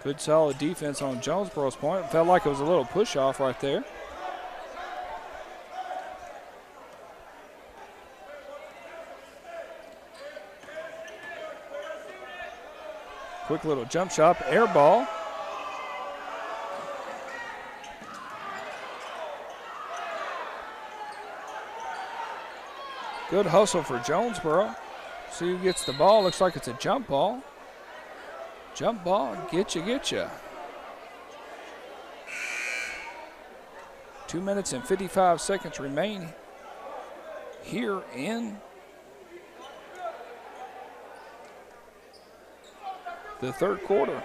Good solid defense on Jonesboro's point. Felt like it was a little push off right there. Quick little jump shot, air ball. Good hustle for Jonesboro. See who gets the ball. Looks like it's a jump ball. Jump ball, get you. 2 minutes and 55 seconds remain here in the third quarter.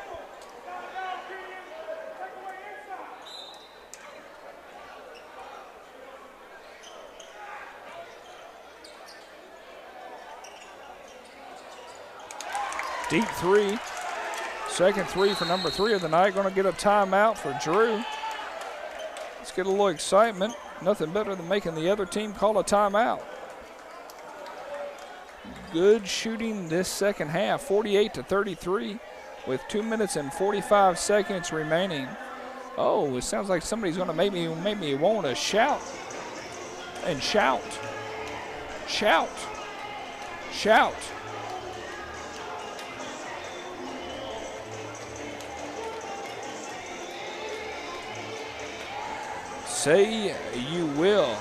Deep three. Second three for number 3 of the night. Going to get a timeout for Drew. Let's get a little excitement. Nothing better than making the other team call a timeout. Good shooting this second half, 48 to 33 with 2 minutes and 45 seconds remaining. Oh, it sounds like somebody's going to make me want to shout and shout. Say you will.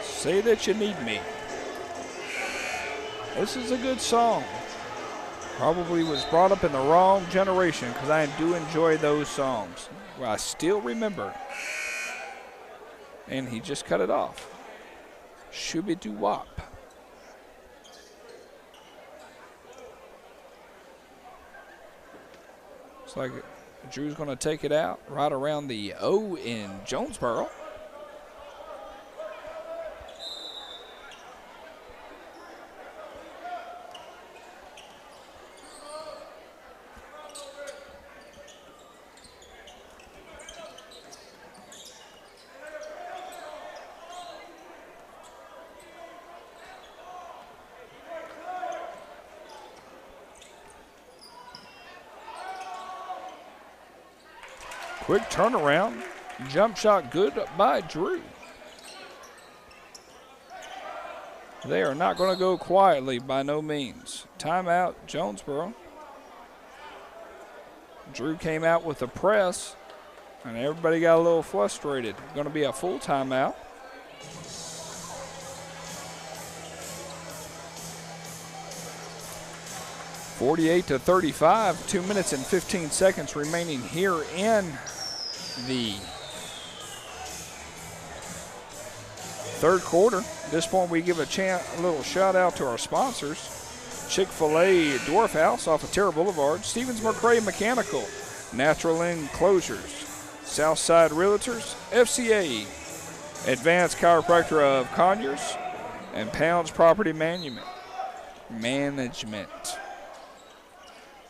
Say that you need me. This is a good song. Probably was brought up in the wrong generation because I do enjoy those songs. Well, I still remember. And he just cut it off. Shooby-doo-wop. Looks like Drew's going to take it out right around the O in Jonesboro. Quick turnaround. Jump shot good by Drew. They are not going to go quietly by no means. Timeout, Jonesboro. Drew came out with a press, and everybody got a little frustrated. Going to be a full timeout. 48-35, 2 minutes and 15 seconds remaining here in the third quarter. At this point, we give a little shout out to our sponsors. Chick-fil-A Dwarf House off of Terra Boulevard, Stevens McRae Mechanical, Natural Enclosures, Southside Realtors, FCA, Advanced Chiropractor of Conyers, and Pounds Property Management.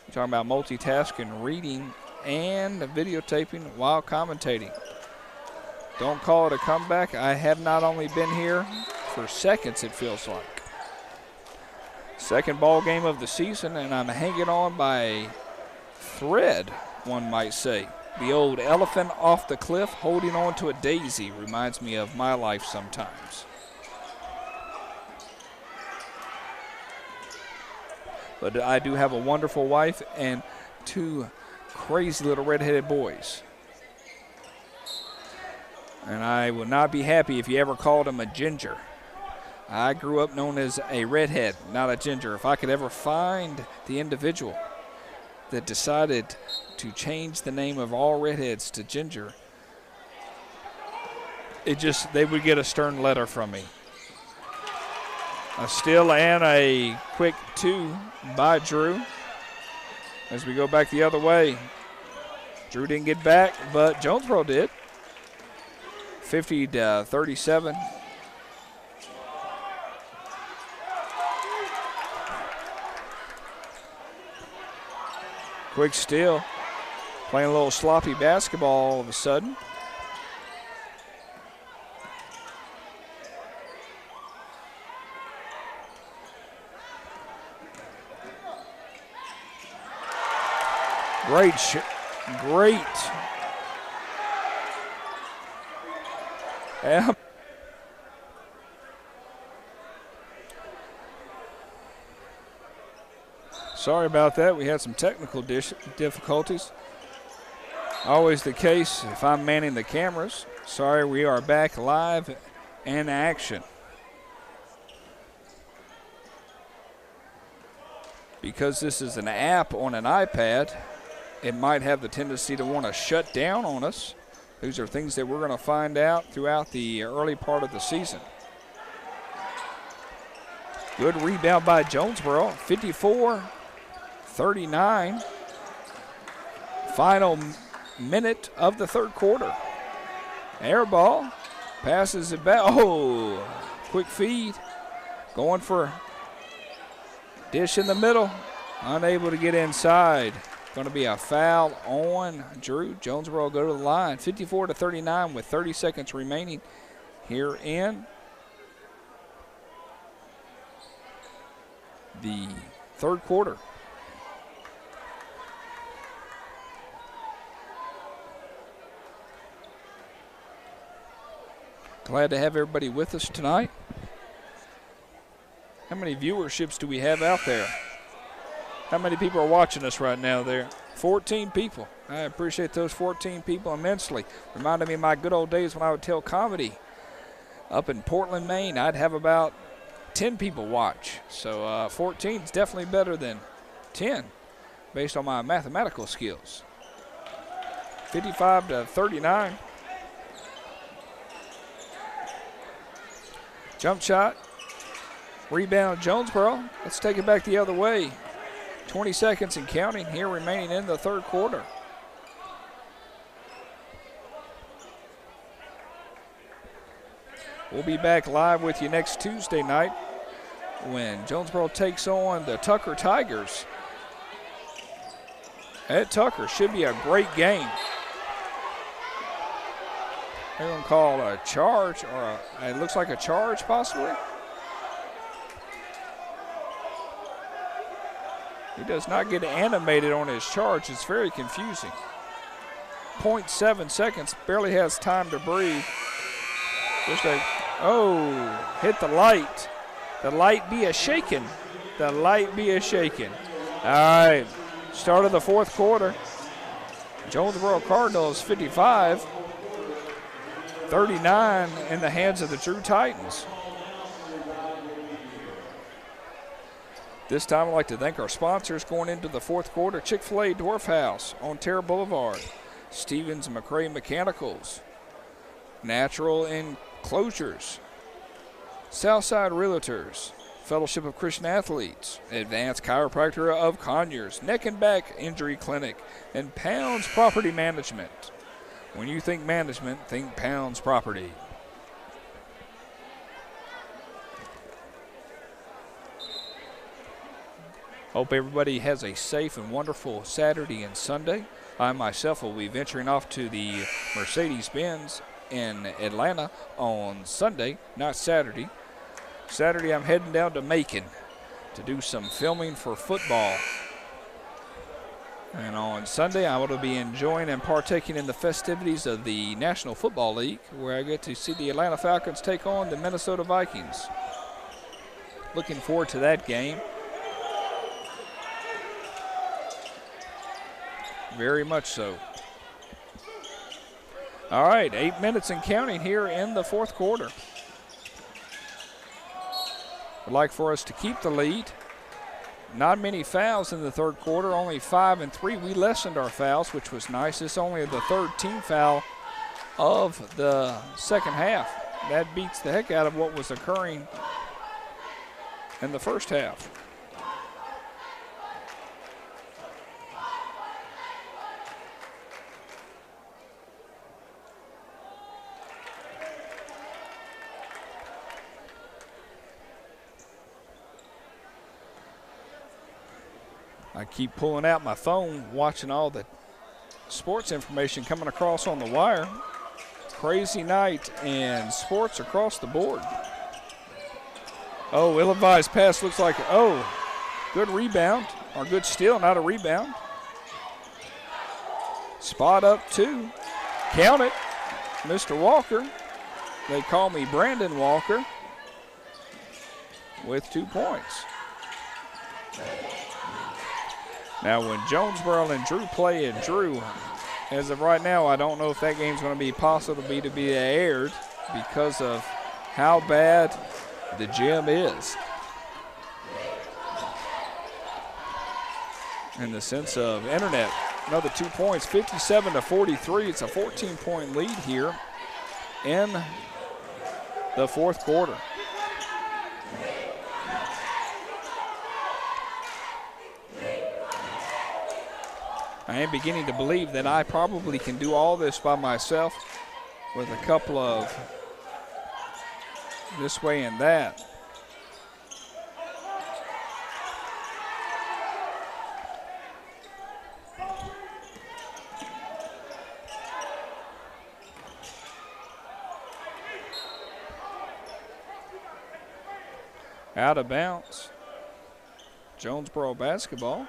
We're talking about multitasking, reading, and videotaping while commentating. Don't call it a comeback. I have not only been here for seconds, it feels like. Second ball game of the season, and I'm hanging on by a thread, one might say. The old elephant off the cliff holding on to a daisy reminds me of my life sometimes. But I do have a wonderful wife and 2 crazy little redheaded boys. And I would not be happy if you ever called him a ginger. I grew up known as a redhead, not a ginger. If I could ever find the individual that decided to change the name of all redheads to ginger, they would get a stern letter from me. A steal and a quick 2 by Drew. As we go back the other way, Drew didn't get back, but Jonesboro did. 50-37. Quick steal. Playing a little sloppy basketball all of a sudden. Great. Yeah. Sorry about that. We had some technical difficulties. Always the case if I'm manning the cameras. Sorry, we are back live in action. Because this is an app on an iPad, it might have the tendency to want to shut down on us. These are things that we're going to find out throughout the early part of the season. Good rebound by Jonesboro, 54-39. Final minute of the third quarter. Air ball, passes it back. Oh, quick feed. Going for dish in the middle. Unable to get inside. Going to be a foul on Drew. Jonesboro will go to the line. 54-39 with 30 seconds remaining here in the third quarter. Glad to have everybody with us tonight. How many viewerships do we have out there? How many people are watching us right now there? 14 people. I appreciate those 14 people immensely. Reminded me of my good old days when I would tell comedy up in Portland, Maine. I'd have about 10 people watch. So 14 is definitely better than 10 based on my mathematical skills. 55-39. Jump shot. Rebound Jonesboro. Let's take it back the other way. 20 seconds and counting here remaining in the third quarter. We'll be back live with you next Tuesday night when Jonesboro takes on the Tucker Tigers. At Tucker, should be a great game. They're going to call a charge, or it looks like a charge possibly. He does not get animated on his charge. It's very confusing. 0.7 seconds, barely has time to breathe. Hit the light. The light be a-shaking. The light be a-shaking. All right, start of the fourth quarter. Jonesboro Cardinals 55. 39 in the hands of the Drew Titans. This time I'd like to thank our sponsors going into the fourth quarter: Chick-fil-A Dwarf House on Terra Boulevard, Stevens McRae Mechanicals, Natural Enclosures, Southside Realtors, Fellowship of Christian Athletes, Advanced Chiropractor of Conyers, Neck and Back Injury Clinic, and Pounds Property Management. When you think management, think Pounds Property. Hope everybody has a safe and wonderful Saturday and Sunday. I myself will be venturing off to the Mercedes-Benz in Atlanta on Sunday, not Saturday. Saturday I'm heading down to Macon to do some filming for football. And on Sunday I will be enjoying and partaking in the festivities of the National Football League, where I get to see the Atlanta Falcons take on the Minnesota Vikings. Looking forward to that game. Very much so. All right, 8 minutes and counting here in the fourth quarter. I'd like for us to keep the lead. Not many fouls in the third quarter, only 5 and 3. We lessened our fouls, which was nice. It's only the third team foul of the second half. That beats the heck out of what was occurring in the first half. I keep pulling out my phone, watching all the sports information coming across on the wire. Crazy night in sports across the board. Oh, ill-advised pass looks like, good rebound, or good steal, not a rebound. Spot up two. Count it, Mr. Walker. They call me Brandon Walker with 2 points. Now, when Jonesboro and Drew play at Drew, as of right now, I don't know if that game's going to be possible to be aired because of how bad the gym is. In the sense of internet, another 2 points, 57-43. It's a 14-point lead here in the fourth quarter. I am beginning to believe that I probably can do all this by myself with a couple of this way and that. Out of bounds. Jonesboro basketball.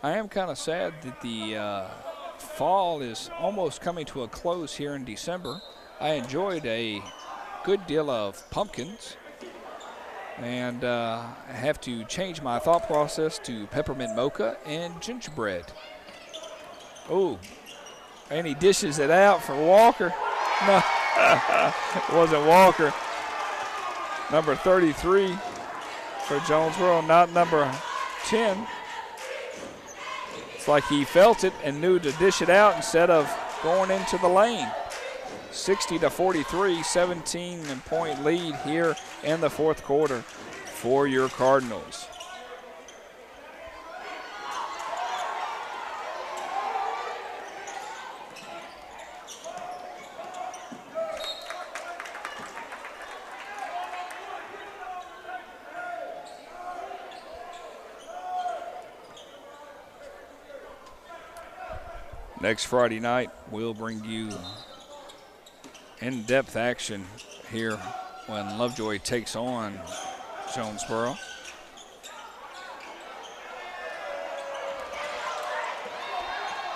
I am kind of sad that the fall is almost coming to a close here in December. I enjoyed a good deal of pumpkins, and I have to change my thought process to peppermint mocha and gingerbread. Oh, and he dishes it out for Walker. No, it wasn't Walker. Number 33 for Jonesboro, not number 10. Like he felt it and knew to dish it out instead of going into the lane. 60-43, 17-point lead here in the fourth quarter for your Cardinals. Next Friday night, we'll bring you in-depth action here when Lovejoy takes on Jonesboro.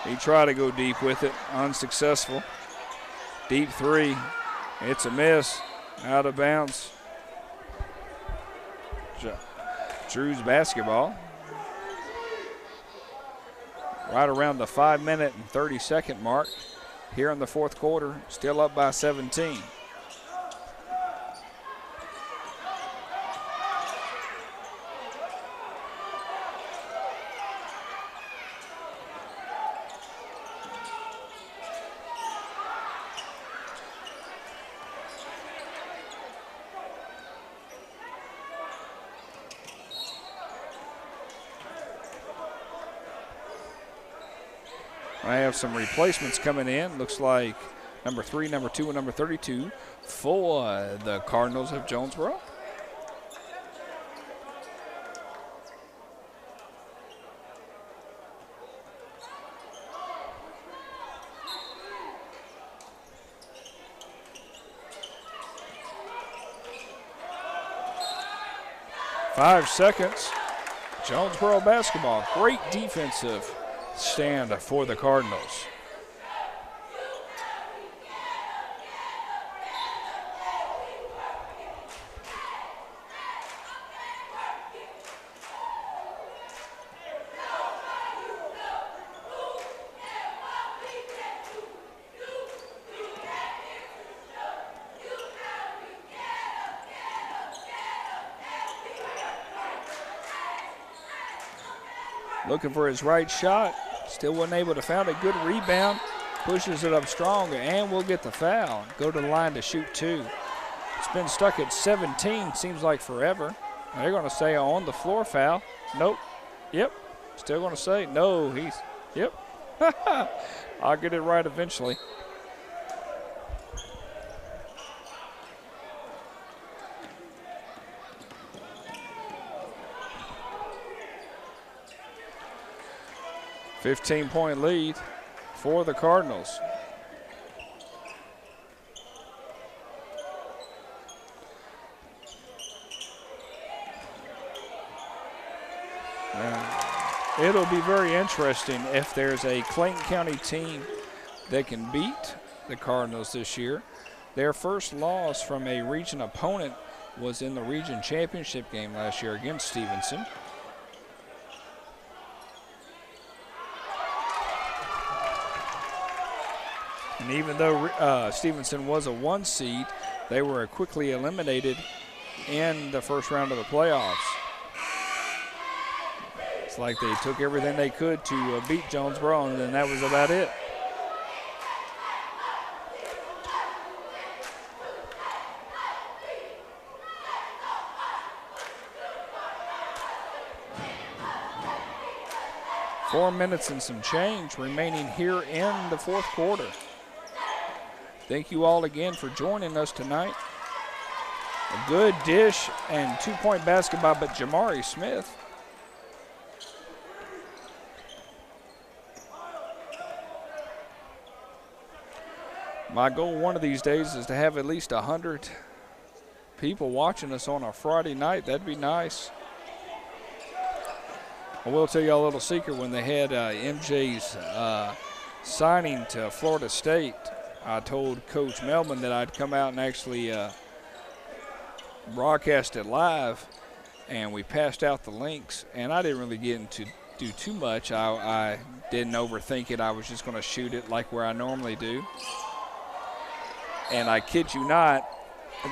He tried to go deep with it, unsuccessful. Deep three, it's a miss, out of bounds. Drew's basketball. Right around the 5-minute and 30-second mark here in the fourth quarter, still up by 17. I have some replacements coming in. Looks like number 3, number 2, and number 32 for the Cardinals of Jonesboro. Five seconds. Jonesboro basketball. Great defensive stand for the Cardinals. Looking for his right shot. Still wasn't able to find a good rebound. Pushes it up strong and will get the foul. Go to the line to shoot 2. It's been stuck at 17. Seems like forever. They're going to say on the floor foul. Nope. Yep. Still going to say no. Yep. I'll get it right eventually. $15-point lead for the Cardinals. It'll be very interesting if there's a Clayton County team that can beat the Cardinals this year. Their first loss from a region opponent was in the region championship game last year against Stevenson. And even though Stevenson was a 1 seed, they were quickly eliminated in the first round of the playoffs. It's like they took everything they could to beat Jonesboro, and then that was about it. Four minutes and some change remaining here in the fourth quarter. Thank you all again for joining us tonight. A good dish and 2-point basketball by Jamari Smith. My goal one of these days is to have at least 100 people watching us on a Friday night. That'd be nice. I will tell you a little secret. When they had MJ's signing to Florida State, I told Coach Melvin that I'd come out and actually broadcast it live, and we passed out the links, and I didn't really get into do too much. I didn't overthink it. I was just going to shoot it like where I normally do. And I kid you not,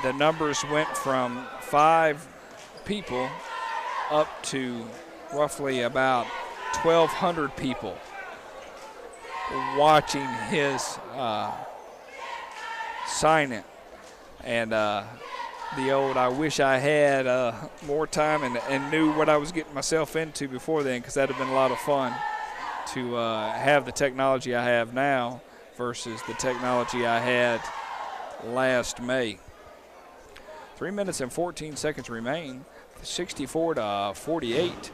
the numbers went from 5 people up to roughly about 1,200 people watching his sign-in. And the old I wish I had more time and knew what I was getting myself into before then, because that would have been a lot of fun to have the technology I have now versus the technology I had last May. 3 minutes and 14 seconds remain. 64-48.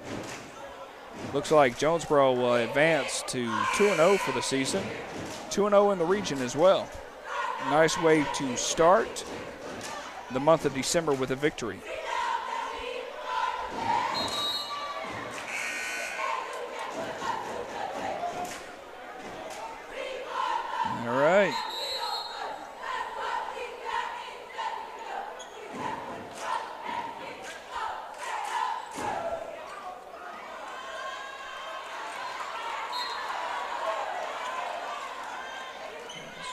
Looks like Jonesboro will advance to 2-0 for the season. 2-0 in the region as well. Nice way to start the month of December with a victory. All right.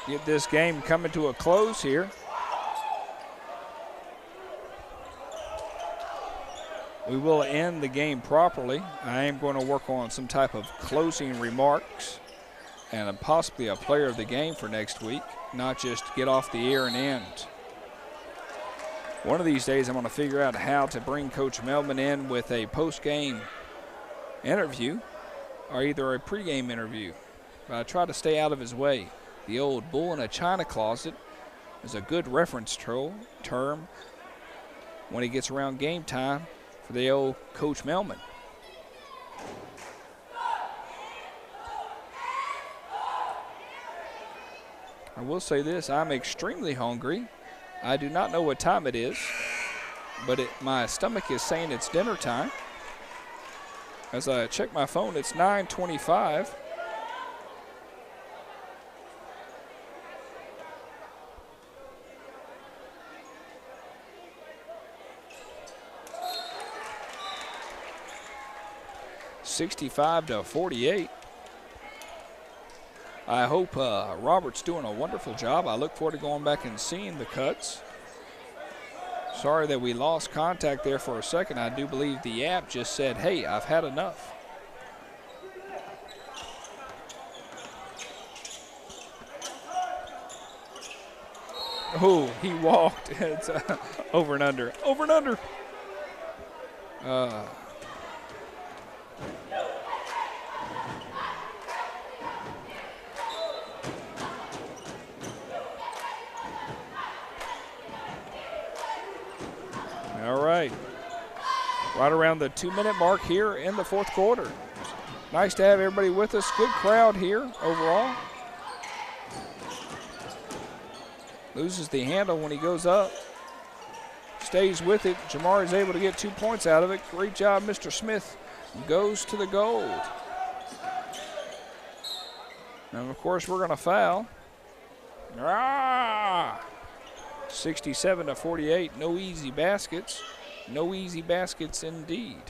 Get this game coming to a close here. We will end the game properly. I am going to work on some type of closing remarks and possibly a player of the game for next week, not just get off the air and end. One of these days I'm going to figure out how to bring Coach Melvin in with a post-game interview or either a pregame interview. but I try to stay out of his way. The old bull in a china closet is a good reference term when he gets around game time for the old Coach Melman. I will say this, I'm extremely hungry. I do not know what time it is, but my stomach is saying it's dinner time. As I check my phone, it's 9:25. (65-48). I hope Robert's doing a wonderful job. I look forward to going back and seeing the cuts. Sorry that we lost contact there for a second. I do believe the app just said, hey, I've had enough. Oh, he walked. It's over and under. Over and under. All right. Right around the 2-minute mark here in the fourth quarter. Nice to have everybody with us. Good crowd here overall. Loses the handle when he goes up. Stays with it. Jamar is able to get 2 points out of it. Great job, Mr. Smith. Goes to the gold. And, of course, we're going to foul. 67-48. No easy baskets. No easy baskets indeed.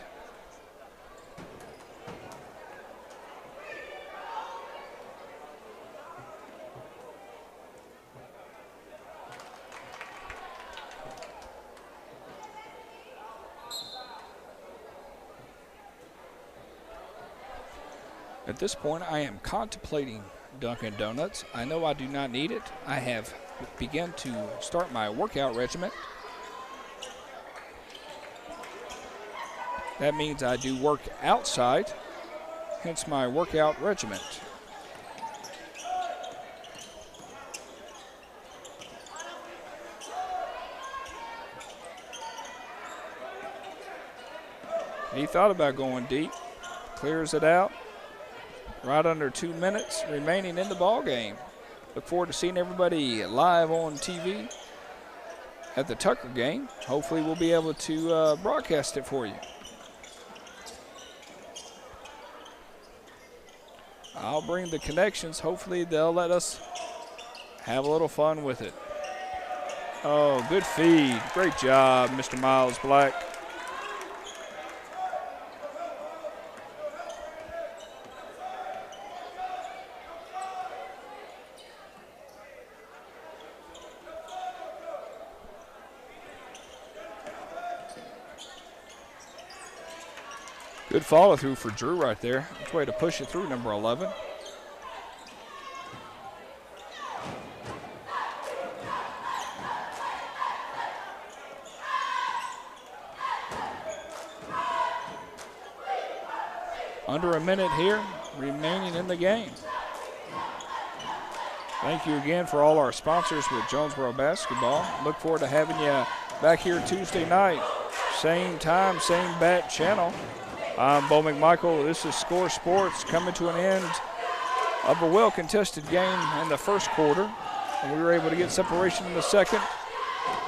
At this point, I am contemplating Dunkin' Donuts. I know I do not need it. I have begun to start my workout regimen. That means I do work outside, hence my workout regimen. He thought about going deep, clears it out. Right under 2 minutes remaining in the ball game. Look forward to seeing everybody live on TV at the Tucker game. Hopefully we'll be able to broadcast it for you. I'll bring the connections. Hopefully they'll let us have a little fun with it. Oh, good feed. Great job, Mr. Miles Black. Good follow through for Drew right there. That's a way to push it through, number 11. Under a minute here remaining in the game. Thank you again for all our sponsors with Jonesboro basketball. Look forward to having you back here Tuesday night. Same time, same bat channel. I'm Bo McMichael. This is Score Sports coming to an end of a well-contested game in the first quarter. And we were able to get separation in the second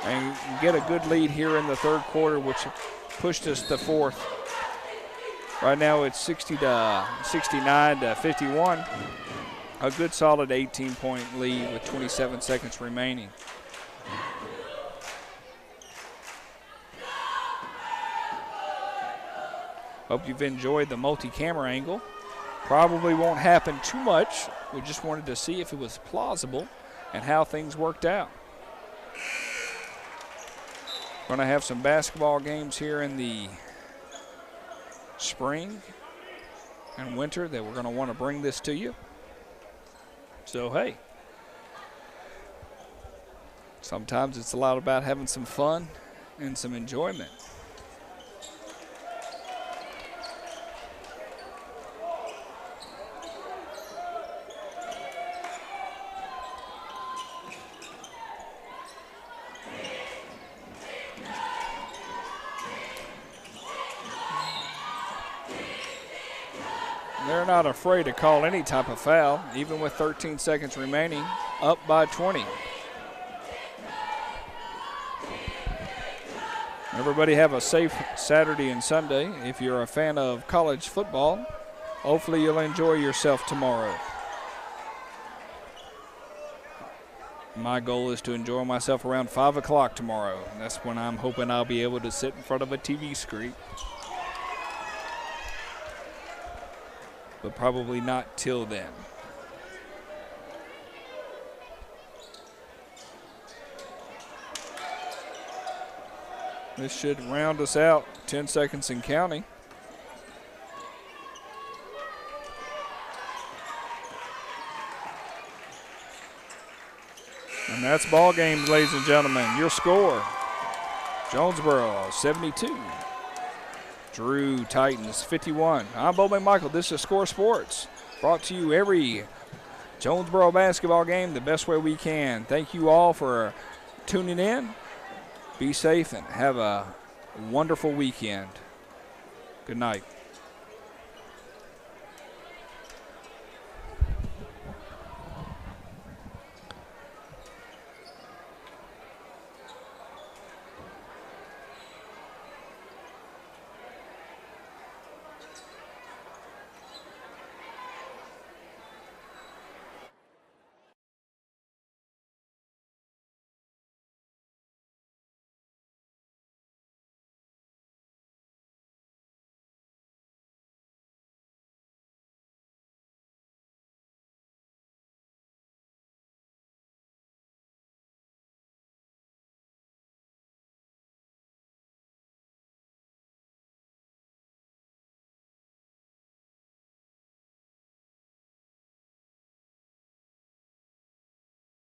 and get a good lead here in the third quarter, which pushed us to fourth. Right now it's 69-51. A good solid 18-point lead with 27 seconds remaining. Hope you've enjoyed the multi-camera angle. Probably won't happen too much. We just wanted to see if it was plausible and how things worked out. Going to have some basketball games here in the spring and winter that we're going to want to bring this to you. So, hey, sometimes it's a lot about having some fun and some enjoyment. they're not afraid to call any type of foul, even with 13 seconds remaining, up by 20. Everybody have a safe Saturday and Sunday. If you're a fan of college football, hopefully you'll enjoy yourself tomorrow. My goal is to enjoy myself around 5 o'clock tomorrow. That's when I'm hoping I'll be able to sit in front of a TV screen. But probably not till then. This should round us out. 10 seconds and counting. And that's ball game, ladies and gentlemen. Your score, Jonesboro 72. Drew Titans 51. I'm Bo McMichael. This is Score Sports, brought to you every Jonesboro basketball game the best way we can. Thank you all for tuning in. Be safe and have a wonderful weekend. Good night.